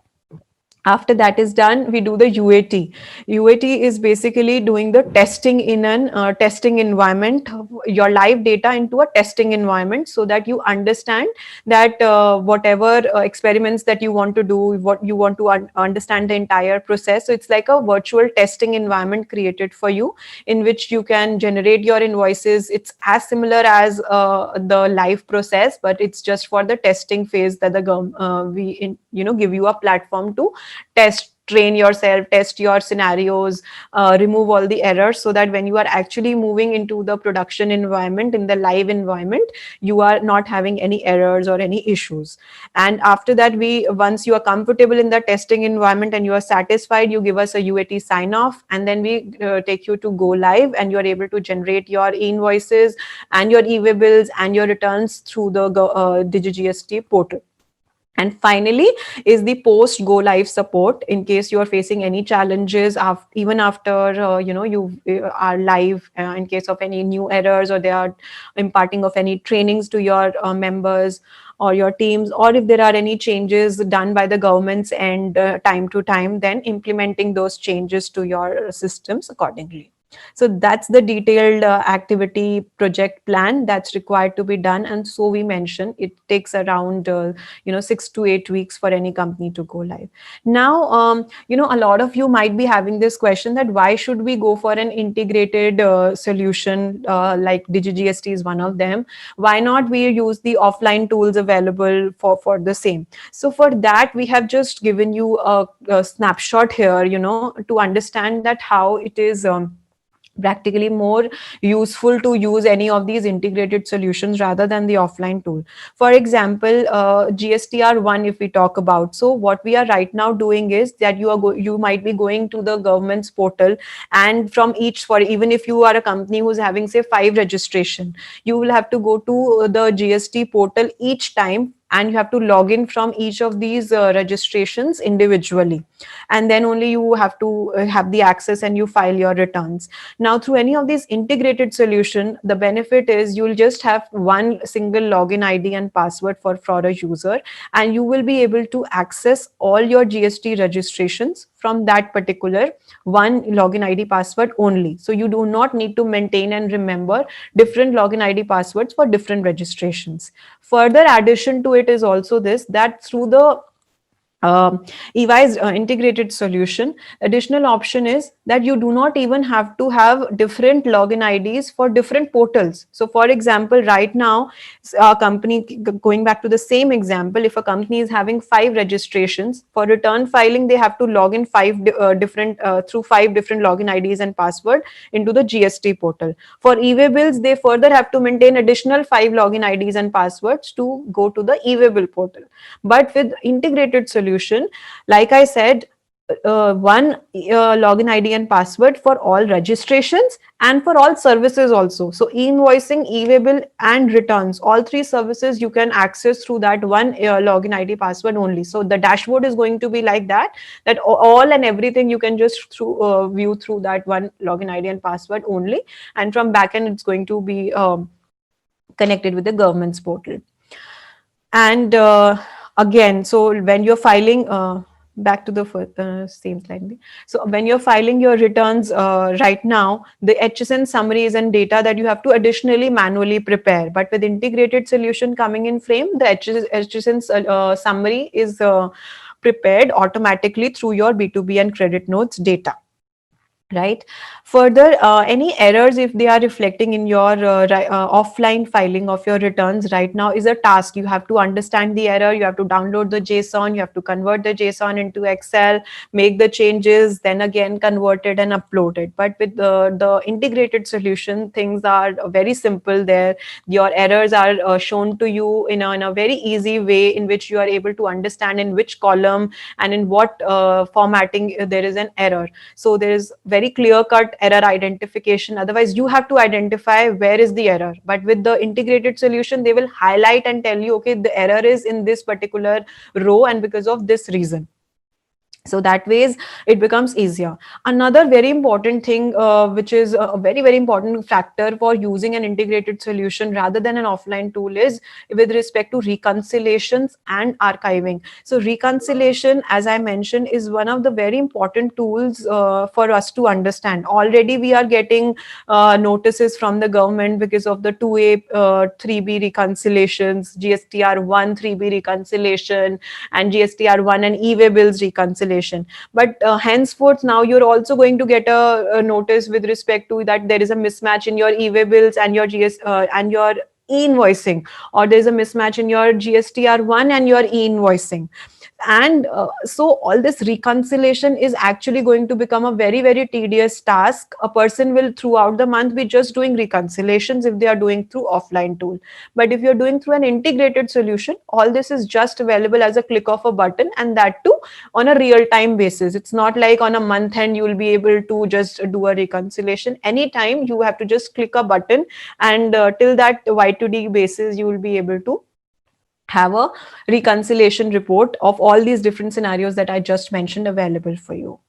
After that is done, we do the UAT. UAT is basically doing the testing in an testing environment, your live data into a testing environment, so that you understand that whatever experiments that you want to do, what you want to understand the entire process. So it's like a virtual testing environment created for you, in which you can generate your invoices. It's as similar as the live process, but it's just for the testing phase that we give you a platform to test, train yourself, test your scenarios, remove all the errors, so that when you are actually moving into the production environment, in the live environment, you are not having any errors or any issues. And after that, once you are comfortable in the testing environment and you are satisfied, you give us a UAT sign off, and then we take you to go live, and you are able to generate your invoices and your e-bills and your returns through the DigiGST portal. And finally is the post go live support, in case you are facing any challenges even after you are live, in case of any new errors, or they are imparting of any trainings to your members or your teams, or if there are any changes done by the governments and time to time, then implementing those changes to your systems accordingly. So that's the detailed activity project plan that's required to be done. And so we mentioned it takes around 6 to 8 weeks for any company to go live. Now, a lot of you might be having this question that why should we go for an integrated solution like DigiGST is one of them. Why not we use the offline tools available for the same? So for that, we have just given you a snapshot here, to understand that how it is practically more useful to use any of these integrated solutions rather than the offline tool. For example, GSTR1, if we talk about, so what we are right now doing is that you might be going to the government's portal, and from even if you are a company who's having say 5 registration, you will have to go to the GST portal each time and you have to log in from each of these registrations individually, and then only you have to have the access and you file your returns. Now through any of these integrated solution, the benefit is you'll just have one single login ID and password for a user, and you will be able to access all your GST registrations from that particular one login ID password only. So you do not need to maintain and remember different login ID passwords for different registrations. Further addition to it is also this, that through the EY's integrated solution, additional option is that you do not even have to have different login IDs for different portals. So for example, right now, a company, going back to the same example, if a company is having 5 registrations, for return filing, they have to log in through 5 different login IDs and password into the GST portal. For e-way bills, they further have to maintain additional 5 login IDs and passwords to go to the e-way bill portal. But with integrated solution, like I said, one login ID and password for all registrations and for all services also. So e-invoicing, e-way bill and returns, all 3 services you can access through that one login ID password only. So the dashboard is going to be like that, that all and everything you can just view through that one login ID and password only. And from backend, it's going to be connected with the government's portal. And again, so when you're filing, back to the same slide. So when you're filing your returns right now, the HSN summaries and data that you have to additionally manually prepare. But with integrated solution coming in frame, the HSN summary is prepared automatically through your B2B and credit notes data. Right. Further, any errors, if they are reflecting in your offline filing of your returns right now, is a task. You have to understand the error, you have to download the JSON, you have to convert the JSON into Excel, make the changes, then again convert it and upload it. But with the integrated solution, things are very simple there. Your errors are shown to you in a very easy way, in which you are able to understand in which column and in what formatting there is an error. So there is very clear-cut error identification. Otherwise, you have to identify where is the error. But with the integrated solution, they will highlight and tell you, okay, the error is in this particular row and because of this reason. So that ways it becomes easier. Another very important thing, which is a very, very important factor for using an integrated solution rather than an offline tool, is with respect to reconciliations and archiving. So reconciliation, as I mentioned, is one of the very important tools for us to understand. Already we are getting notices from the government because of the 2A 3B reconciliations, GSTR 1 3B reconciliation, and GSTR 1 and e-way bills reconciliation. But henceforth, now you're also going to get a notice with respect to that there is a mismatch in your e-way bills and your and your e-invoicing, or there's a mismatch in your GSTR1 and your e-invoicing. And so all this reconciliation is actually going to become a very, very tedious task. A person will throughout the month be just doing reconciliations if they are doing through offline tool. But if you're doing through an integrated solution, all this is just available as a click of a button, and that too on a real-time basis. It's not like on a month end you will be able to just do a reconciliation. Anytime you have to just click a button, and till that Y2D basis you will be able to have a reconciliation report of all these different scenarios that I just mentioned available for you.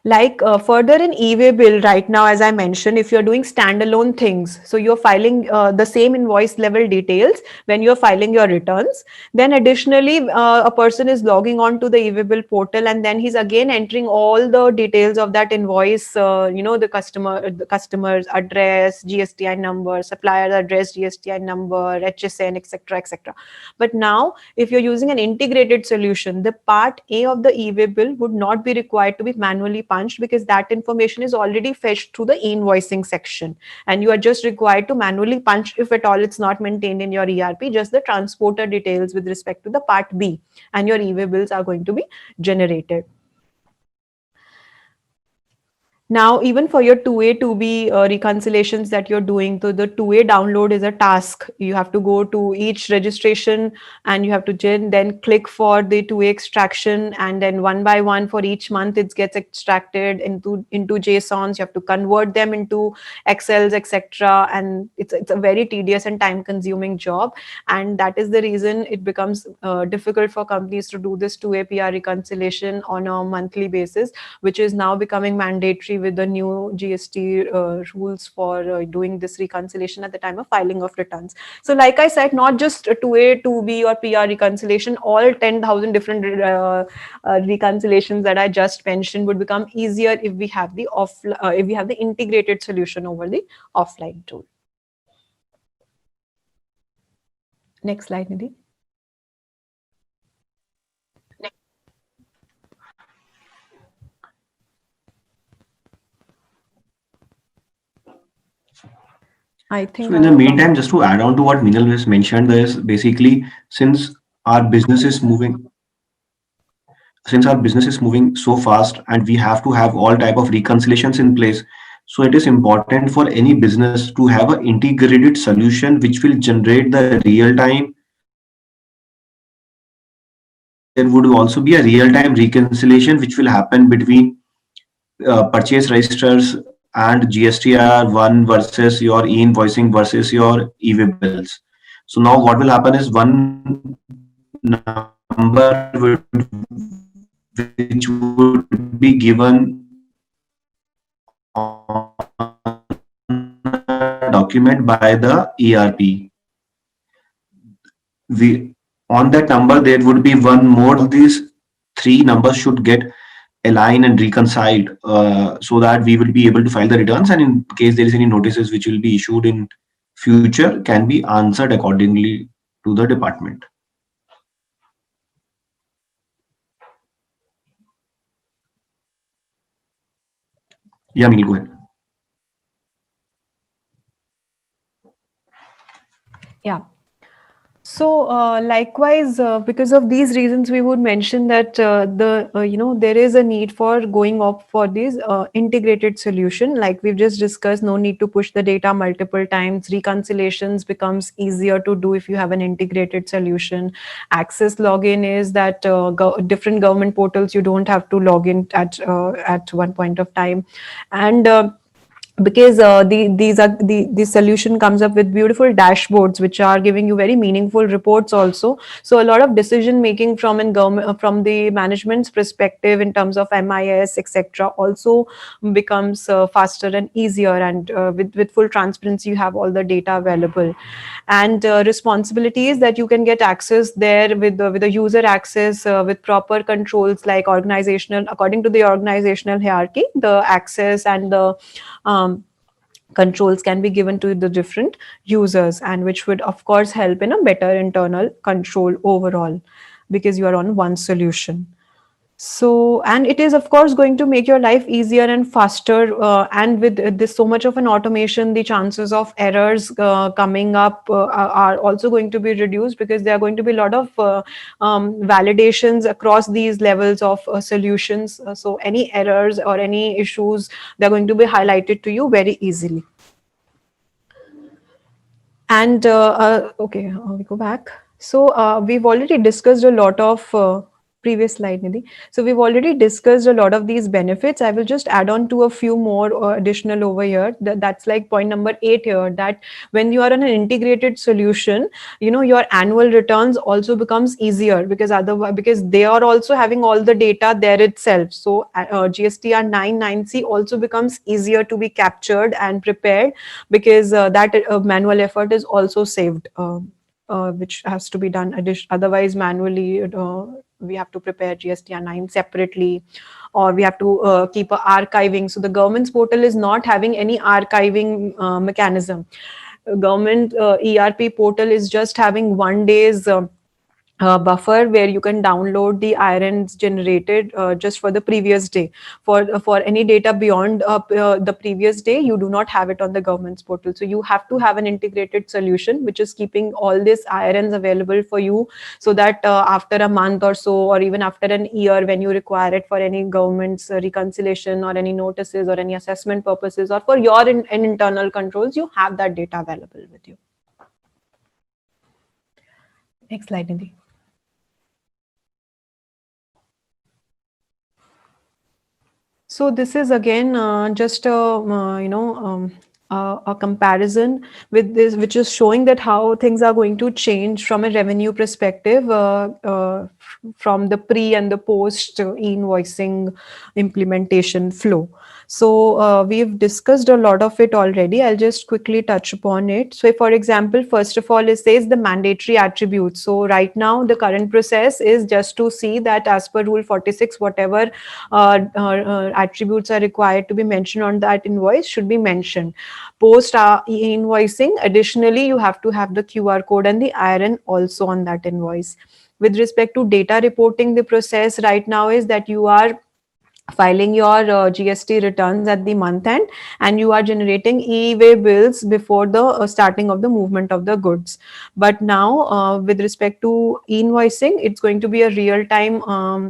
Like further in e-way bill right now, as I mentioned, if you're doing standalone things, so you're filing the same invoice level details when you're filing your returns, then additionally a person is logging on to the e-way bill portal, and then he's again entering all the details of that invoice, the customer's address, GSTI number, supplier address, GSTI number, HSN, etc., etc. But now if you're using an integrated solution, the part A of the e-way bill would not be required to be manually punched, because that information is already fetched through the e-invoicing section, and you are just required to manually punch, if at all it's not maintained in your ERP, just the transporter details with respect to the part B, and your e-way bills are going to be generated. Now, even for your 2A, 2B reconciliations that you're doing, so the 2A download is a task. You have to go to each registration and you have to then click for the 2A extraction, and then one by one for each month it gets extracted into JSONs. You have to convert them into Excels, etc. And it's a very tedious and time consuming job. And that is the reason it becomes difficult for companies to do this 2A PR reconciliation on a monthly basis, which is now becoming mandatory with the new GST rules for doing this reconciliation at the time of filing of returns. So like I said, not just 2A, 2B or PR reconciliation, all 10,000 different reconciliations that I just mentioned would become easier if we have the integrated solution over the offline tool. Next slide, Nidhi. I think So in the meantime, just to add on to what Minal has mentioned, is basically since our business is moving so fast and we have to have all type of reconciliations in place, so it is important for any business to have an integrated solution which will generate the real time. There would also be a real time reconciliation which will happen between purchase registers and GSTR one versus your e-invoicing versus your e-way bills. So now what will happen is one number which would be given on a document by the ERP. On that number there would be one more of these three numbers should get aligned and reconciled, so that we will be able to file the returns, and in case there is any notices which will be issued in future can be answered accordingly to the department. Yeah, Neil, go ahead. Yeah. So likewise, because of these reasons, we would mention that there is a need for going up for this integrated solution. Like we've just discussed, no need to push the data multiple times. Reconciliations becomes easier to do if you have an integrated solution. Access login is that different government portals you don't have to log in at one point of time, and because the solution comes up with beautiful dashboards which are giving you very meaningful reports also. So a lot of decision making from from the management's perspective in terms of MIS etc. also becomes faster and easier, and with full transparency you have all the data available. And responsibilities that you can get access there with the user access with proper controls like organizational, according to the organizational hierarchy, the access and the controls can be given to the different users, and which would of course help in a better internal control overall because you are on one solution. So, and it is of course going to make your life easier and faster, and with this so much of an automation, the chances of errors coming up are also going to be reduced, because there are going to be a lot of validations across these levels of solutions. So any errors or any issues, they're going to be highlighted to you very easily. And okay, we go back. So we've already discussed a lot of previous slide, Nidhi. So we've already discussed a lot of these benefits. I will just add on to a few more additional over here. That's like point number 8 here, that when you are on an integrated solution, your annual returns also becomes easier, because they are also having all the data there itself. So GSTR 9(9)C also becomes easier to be captured and prepared, because that manual effort is also saved, which has to be done otherwise manually. We have to prepare GSTR 9 separately, or we have to keep archiving. So the government's portal is not having any archiving mechanism. Government ERP portal is just having 1 day's buffer where you can download the IRNs generated just for the previous day. For any data beyond the previous day, you do not have it on the government's portal. So you have to have an integrated solution which is keeping all these IRNs available for you, so that after a month or so, or even after an year, when you require it for any government's reconciliation or any notices or any assessment purposes, or for your internal controls, you have that data available with you. Next slide, Nidhi. So this is again just a comparison with this, which is showing that how things are going to change from a revenue perspective from the pre and the post e-invoicing implementation flow. So we've discussed a lot of it already. I'll just quickly touch upon it. So for example, first of all, it says the mandatory attributes. So right now, the current process is just to see that as per Rule 46, whatever attributes are required to be mentioned on that invoice should be mentioned. Post e-invoicing, additionally, you have to have the QR code and the IRN also on that invoice. With respect to data reporting, the process right now is that you are filing your GST returns at the month end, and you are generating e-way bills before the starting of the movement of the goods. But now with respect to e-invoicing, it's going to be a real-time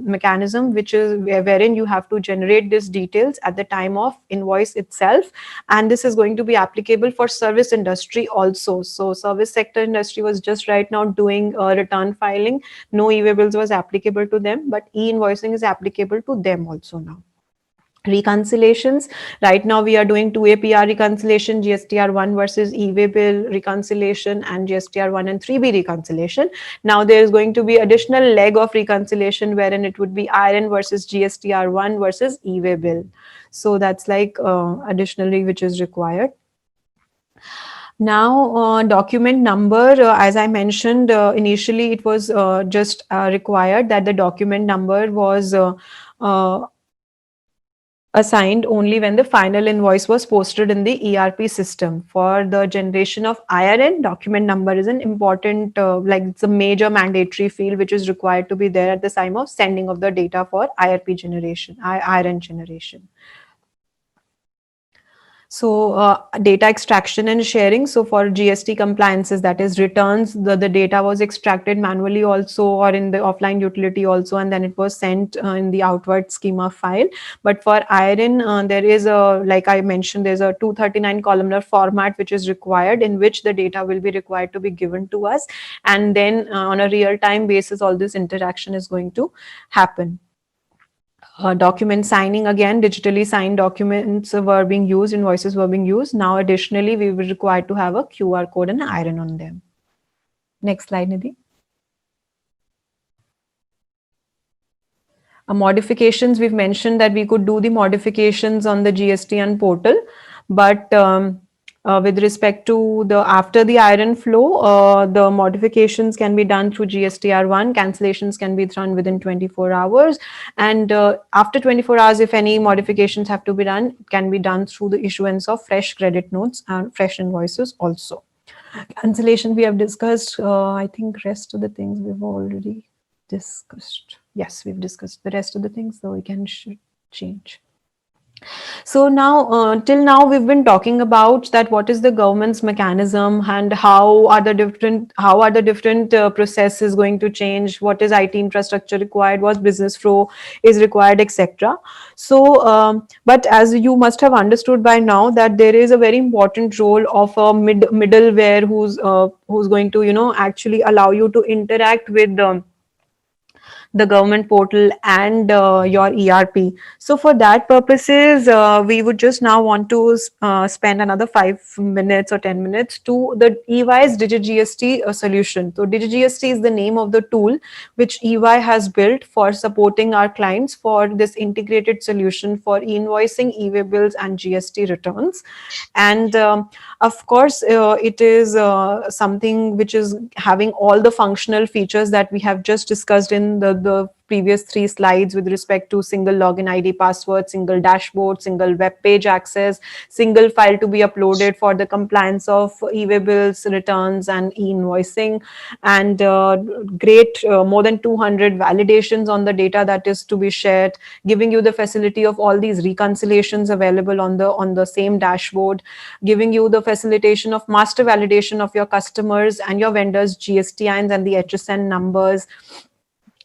mechanism, which is wherein you have to generate these details at the time of invoice itself, and this is going to be applicable for service industry also. So service sector industry was just right now doing return filing. No e-way bills was applicable to them, but e-invoicing is applicable to them also now. Reconciliations, right now we are doing 2APR reconciliation, GSTR1 versus e-way bill reconciliation, and GSTR1 and 3B reconciliation. Now there is going to be additional leg of reconciliation wherein it would be IRN versus GSTR1 versus e-way bill. So that's like additionally which is required. Now, document number, as I mentioned, initially it was just required that the document number was assigned only when the final invoice was posted in the ERP system. For the generation of IRN, document number is an important, like it's a major mandatory field which is required to be there at the time of sending of the data for IRP generation, IRN generation. So data extraction and sharing. So for GST compliances, that is returns, the data was extracted manually also, or in the offline utility also, and then it was sent in the outward schema file. But for IRN, there is a, like I mentioned, there's a 239 columnar format which is required, in which the data will be required to be given to us. And then on a real-time basis, all this interaction is going to happen. Document signing, again, digitally signed documents were being used, invoices were being used. Now, additionally, we were required to have a QR code and IRN on them. Next slide, Nidhi. Modifications, we've mentioned that we could do the modifications on the GSTN portal, but with respect to the after the IRN flow, the modifications can be done through GSTR1, cancellations can be done within 24 hours, and after 24 hours, if any modifications have to be done, it can be done through the issuance of fresh credit notes and fresh invoices also. Cancellation we have discussed. I think rest of the things we've already discussed. Yes, we've discussed the rest of the things, so we can change. So now, till now, we've been talking about that what is the government's mechanism and how are the different processes going to change, what is IT infrastructure required, what business flow is required, etc. So, but as you must have understood by now that there is a very important role of a middleware who's going to actually allow you to interact with the government portal and your ERP. So for that purposes, we would just now want to spend another 5 minutes or 10 minutes to the EY's DigiGST solution. So DigiGST is the name of the tool which EY has built for supporting our clients for this integrated solution for invoicing, e-way bills and GST returns. And of course, it is something which is having all the functional features that we have just discussed in the previous 3 slides with respect to single login ID password, single dashboard, single web page access, single file to be uploaded for the compliance of e-way bills, returns, and e-invoicing, and great more than 200 validations on the data that is to be shared, giving you the facility of all these reconciliations available on the same dashboard, giving you the facilitation of master validation of your customers and your vendors GSTINs and the HSN numbers.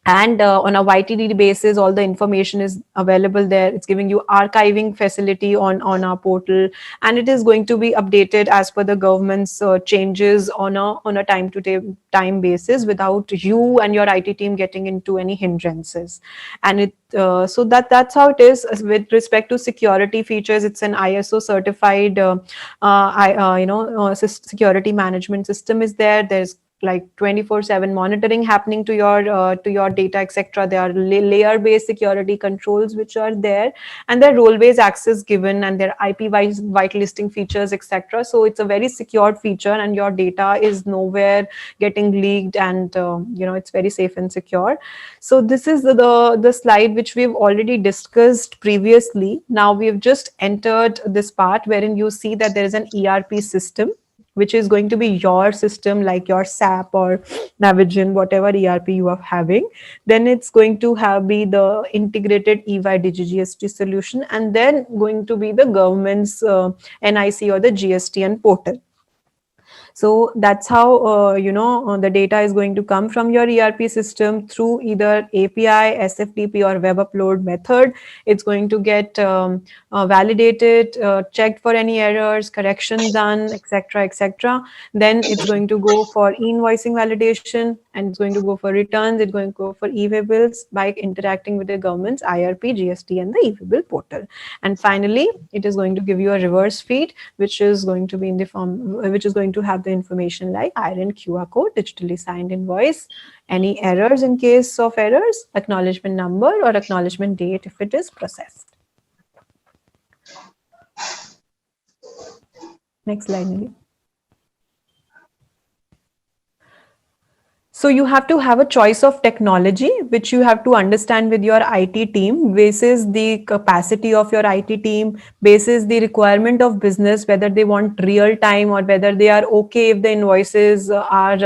And on a YTD basis, all the information is available there. It's giving you archiving facility on our portal, and it is going to be updated as per the government's changes on a time to time basis, without you and your IT team getting into any hindrances. And it so that's how it is. With respect to security features, it's an ISO certified security management system is there. There's like 24/7 monitoring happening to your data, etc. There are layer based security controls which are there, and there are role based access given, and there are IP wise whitelisting features, etc. So it's a very secured feature, and your data is nowhere getting leaked, and it's very safe and secure. So this is the slide which we've already discussed previously. Now we've just entered this part wherein you see that there is an ERP system, which is going to be your system, like your SAP or Navision, whatever ERP you are having. Then it's going to be the integrated EY DigiGST solution, and then going to be the government's NIC or the GSTN portal. So that's how the data is going to come from your ERP system through either API, SFTP, or web upload method. It's going to get validated, checked for any errors, correction done, etc., etc. Then it's going to go for invoicing validation, and it's going to go for returns. It's going to go for e-way bills by interacting with the government's IRP, GST, and the e-way bill portal. And finally, it is going to give you a reverse feed, which is going to be in the form, which is going to have the information like IRN QR code, digitally signed invoice, any errors in case of errors, acknowledgement number or acknowledgement date if it is processed. Next slide, Nidhi. So you have to have a choice of technology, which you have to understand with your IT team, basis the capacity of your IT team, basis the requirement of business, whether they want real time or whether they are okay if the invoices are,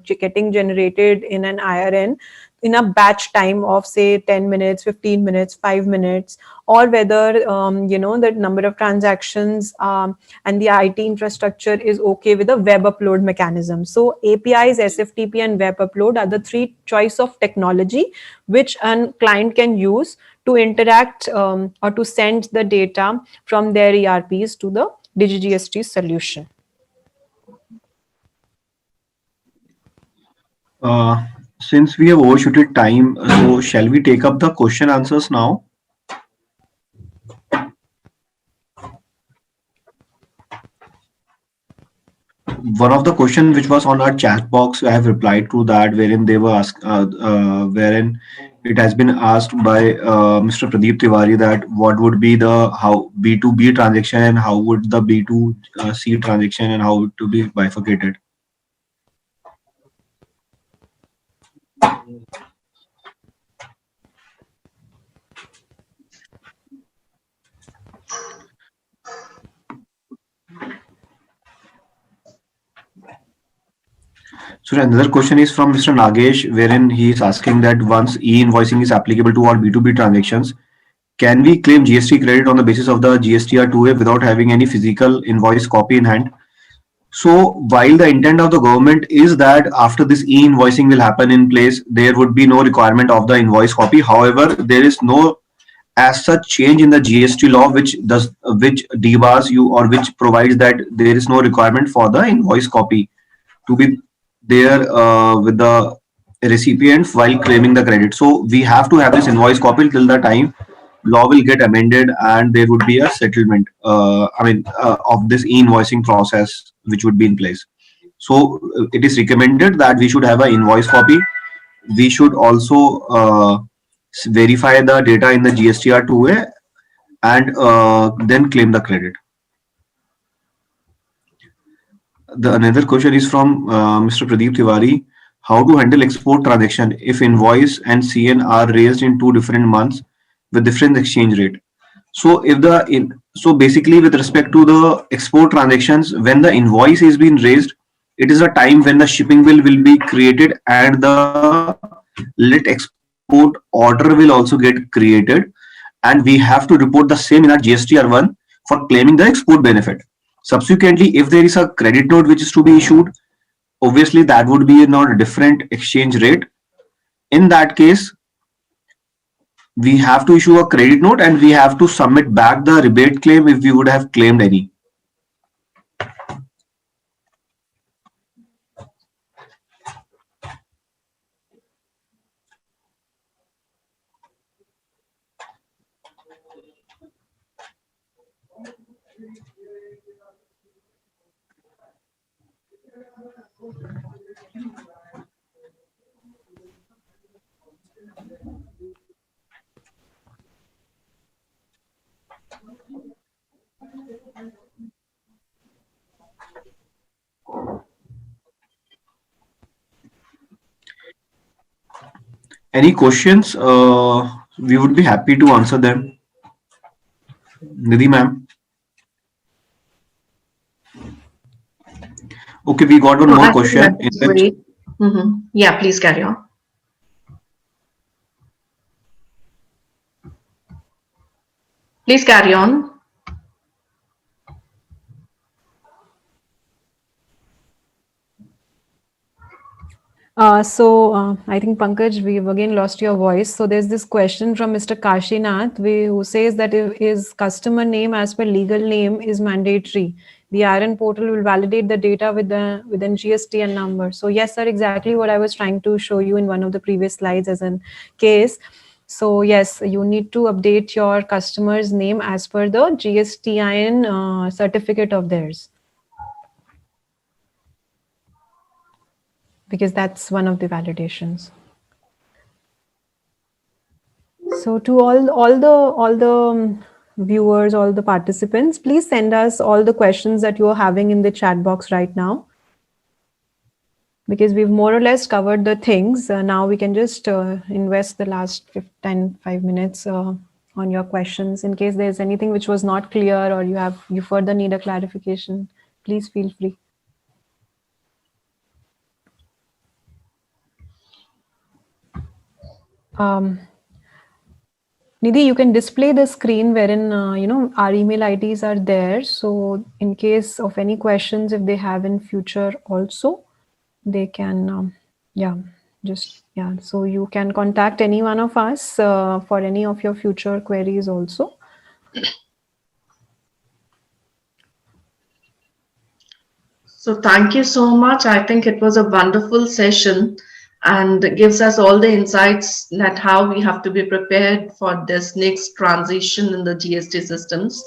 getting generated in an IRN in a batch time of say 10 minutes, 15 minutes, 5 minutes, or whether, the number of transactions and the IT infrastructure is okay with a web upload mechanism. So APIs, SFTP, and web upload are the 3 choice of technology which a client can use to interact or to send the data from their ERPs to the DigiGST solution. Since we have overshooted time, so shall we take up the question answers now? One of the questions which was on our chat box, I have replied to that, wherein they were asked, wherein it has been asked by Mr. Pradeep Tiwari that what would be the how B2B transaction and how would the B2C transaction and how to be bifurcated. So another question is from Mr. Nagesh, wherein he is asking that once e-invoicing is applicable to all B2B transactions, can we claim GST credit on the basis of the GSTR 2A without having any physical invoice copy in hand? So while the intent of the government is that after this e-invoicing will happen in place, there would be no requirement of the invoice copy. However, there is no as such change in the GST law which debars you or which provides that there is no requirement for the invoice copy to be there with the recipient while claiming the credit. So we have to have this invoice copy till the time law will get amended and there would be a settlement of this e-invoicing process which would be in place. So it is recommended that we should have an invoice copy. We should also verify the data in the GSTR 2A and then claim the credit. Another question is from Mr. Pradeep Tiwari. how to handle export transaction if invoice and CN are raised in two different months with different exchange rate. So if the so basically with respect to the export transactions, when the invoice is being raised, it is a time when the shipping bill will be created and the let export order will also get created, and we have to report the same in our GSTR1 for claiming the export benefit. Subsequently, if there is a credit note which is to be issued, obviously that would be not a different exchange rate. In that case, we have to issue a credit note and we have to submit back the rebate claim if we would have claimed any. Any questions? We would be happy to answer them. Nidhi ma'am. Okay, we got one No, more I think question in that's which great. Yeah, please carry on. Please carry on. I think Pankaj, we've again lost your voice. So there's this question from Mr. Kashinath, who says that if his customer name as per legal name is mandatory, the IRN portal will validate the data within GSTN number. So yes, sir, exactly what I was trying to show you in one of the previous slides as a case. So yes, you need to update your customer's name as per the GSTIN certificate of theirs, because that's one of the validations. So to all the viewers, all the participants, please send us all the questions that you are having in the chat box right now, because we've more or less covered the things. Now we can just invest the last 5 minutes on your questions. In case there's anything which was not clear or you further need a clarification, please feel free. Nidhi, you can display the screen wherein our email IDs are there. So in case of any questions, if they have in future also, they can, So you can contact any one of us for any of your future queries also. So thank you so much. I think it was a wonderful session and gives us all the insights that how we have to be prepared for this next transition in the GST systems.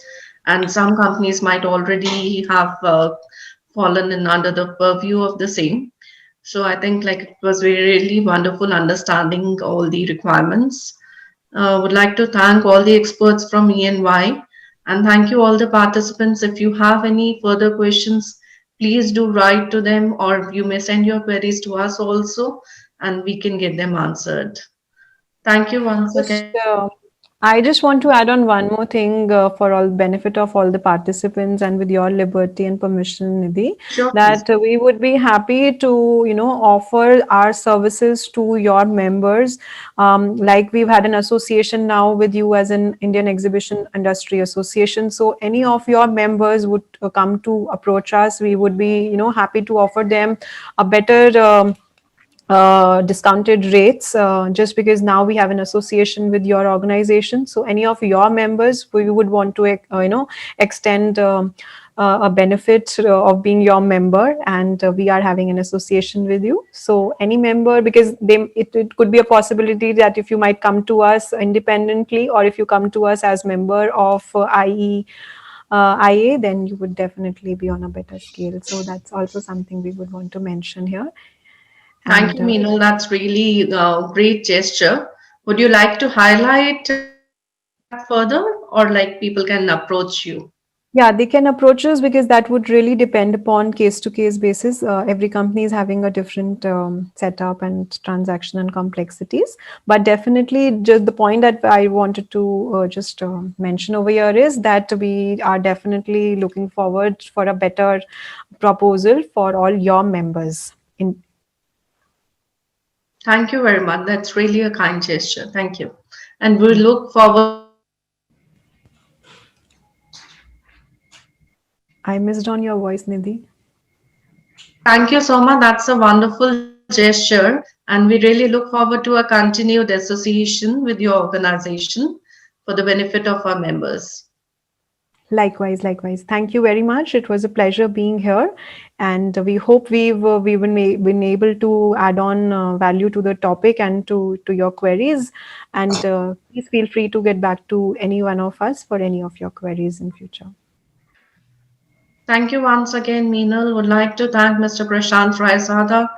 And some companies might already have fallen in under the purview of the same. So I think like it was really wonderful understanding all the requirements. Would like to thank all the experts from ENY and thank you all the participants. If you have any further questions, please do write to them or you may send your queries to us also and we can get them answered. Thank you once again. I just want to add on one more thing for all benefit of all the participants and with your liberty and permission, Nidhi, Sure, that we would be happy to, offer our services to your members. Like we've had an association now with you as an Indian Exhibition Industry Association. So any of your members would come to approach us. We would be, happy to offer them a better discounted rates just because now we have an association with your organization. So any of your members, we would want to extend a benefit of being your member, and we are having an association with you. So any member, because it could be a possibility that if you might come to us independently or if you come to us as member of IA, then you would definitely be on a better scale. So that's also something we would want to mention here. Thank you, Meenal. That's really a great gesture. Would you like to highlight that further or like people can approach you? Yeah, they can approach us because that would really depend upon case to case basis. Every company is having a different setup and transaction and complexities. But definitely, just the point that I wanted to just mention over here is that we are definitely looking forward for a better proposal for all your members. Thank you very much. That's really a kind gesture. Thank you. And we look forward. I missed on your voice, Nidhi. Thank you so much. That's a wonderful gesture. And we really look forward to a continued association with your organization for the benefit of our members. Likewise, likewise. Thank you very much. It was a pleasure being here, and we hope we've been able to add on value to the topic and to your queries. And please feel free to get back to any one of us for any of your queries in future. Thank you once again, Meenal. Would like to thank Mr. Prashant Raisada,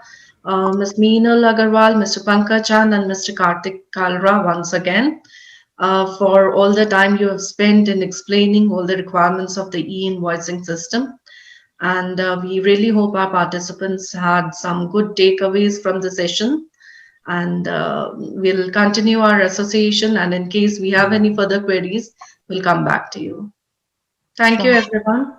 Ms. Meenal Agarwal, Mr. Pankaj Chand, and Mr. Kartik Kalra once again for all the time you have spent in explaining all the requirements of the e-invoicing system. And we really hope our participants had some good takeaways from the session. And we'll continue our association. And in case we have any further queries, we'll come back to you. Thank you, Sure. everyone.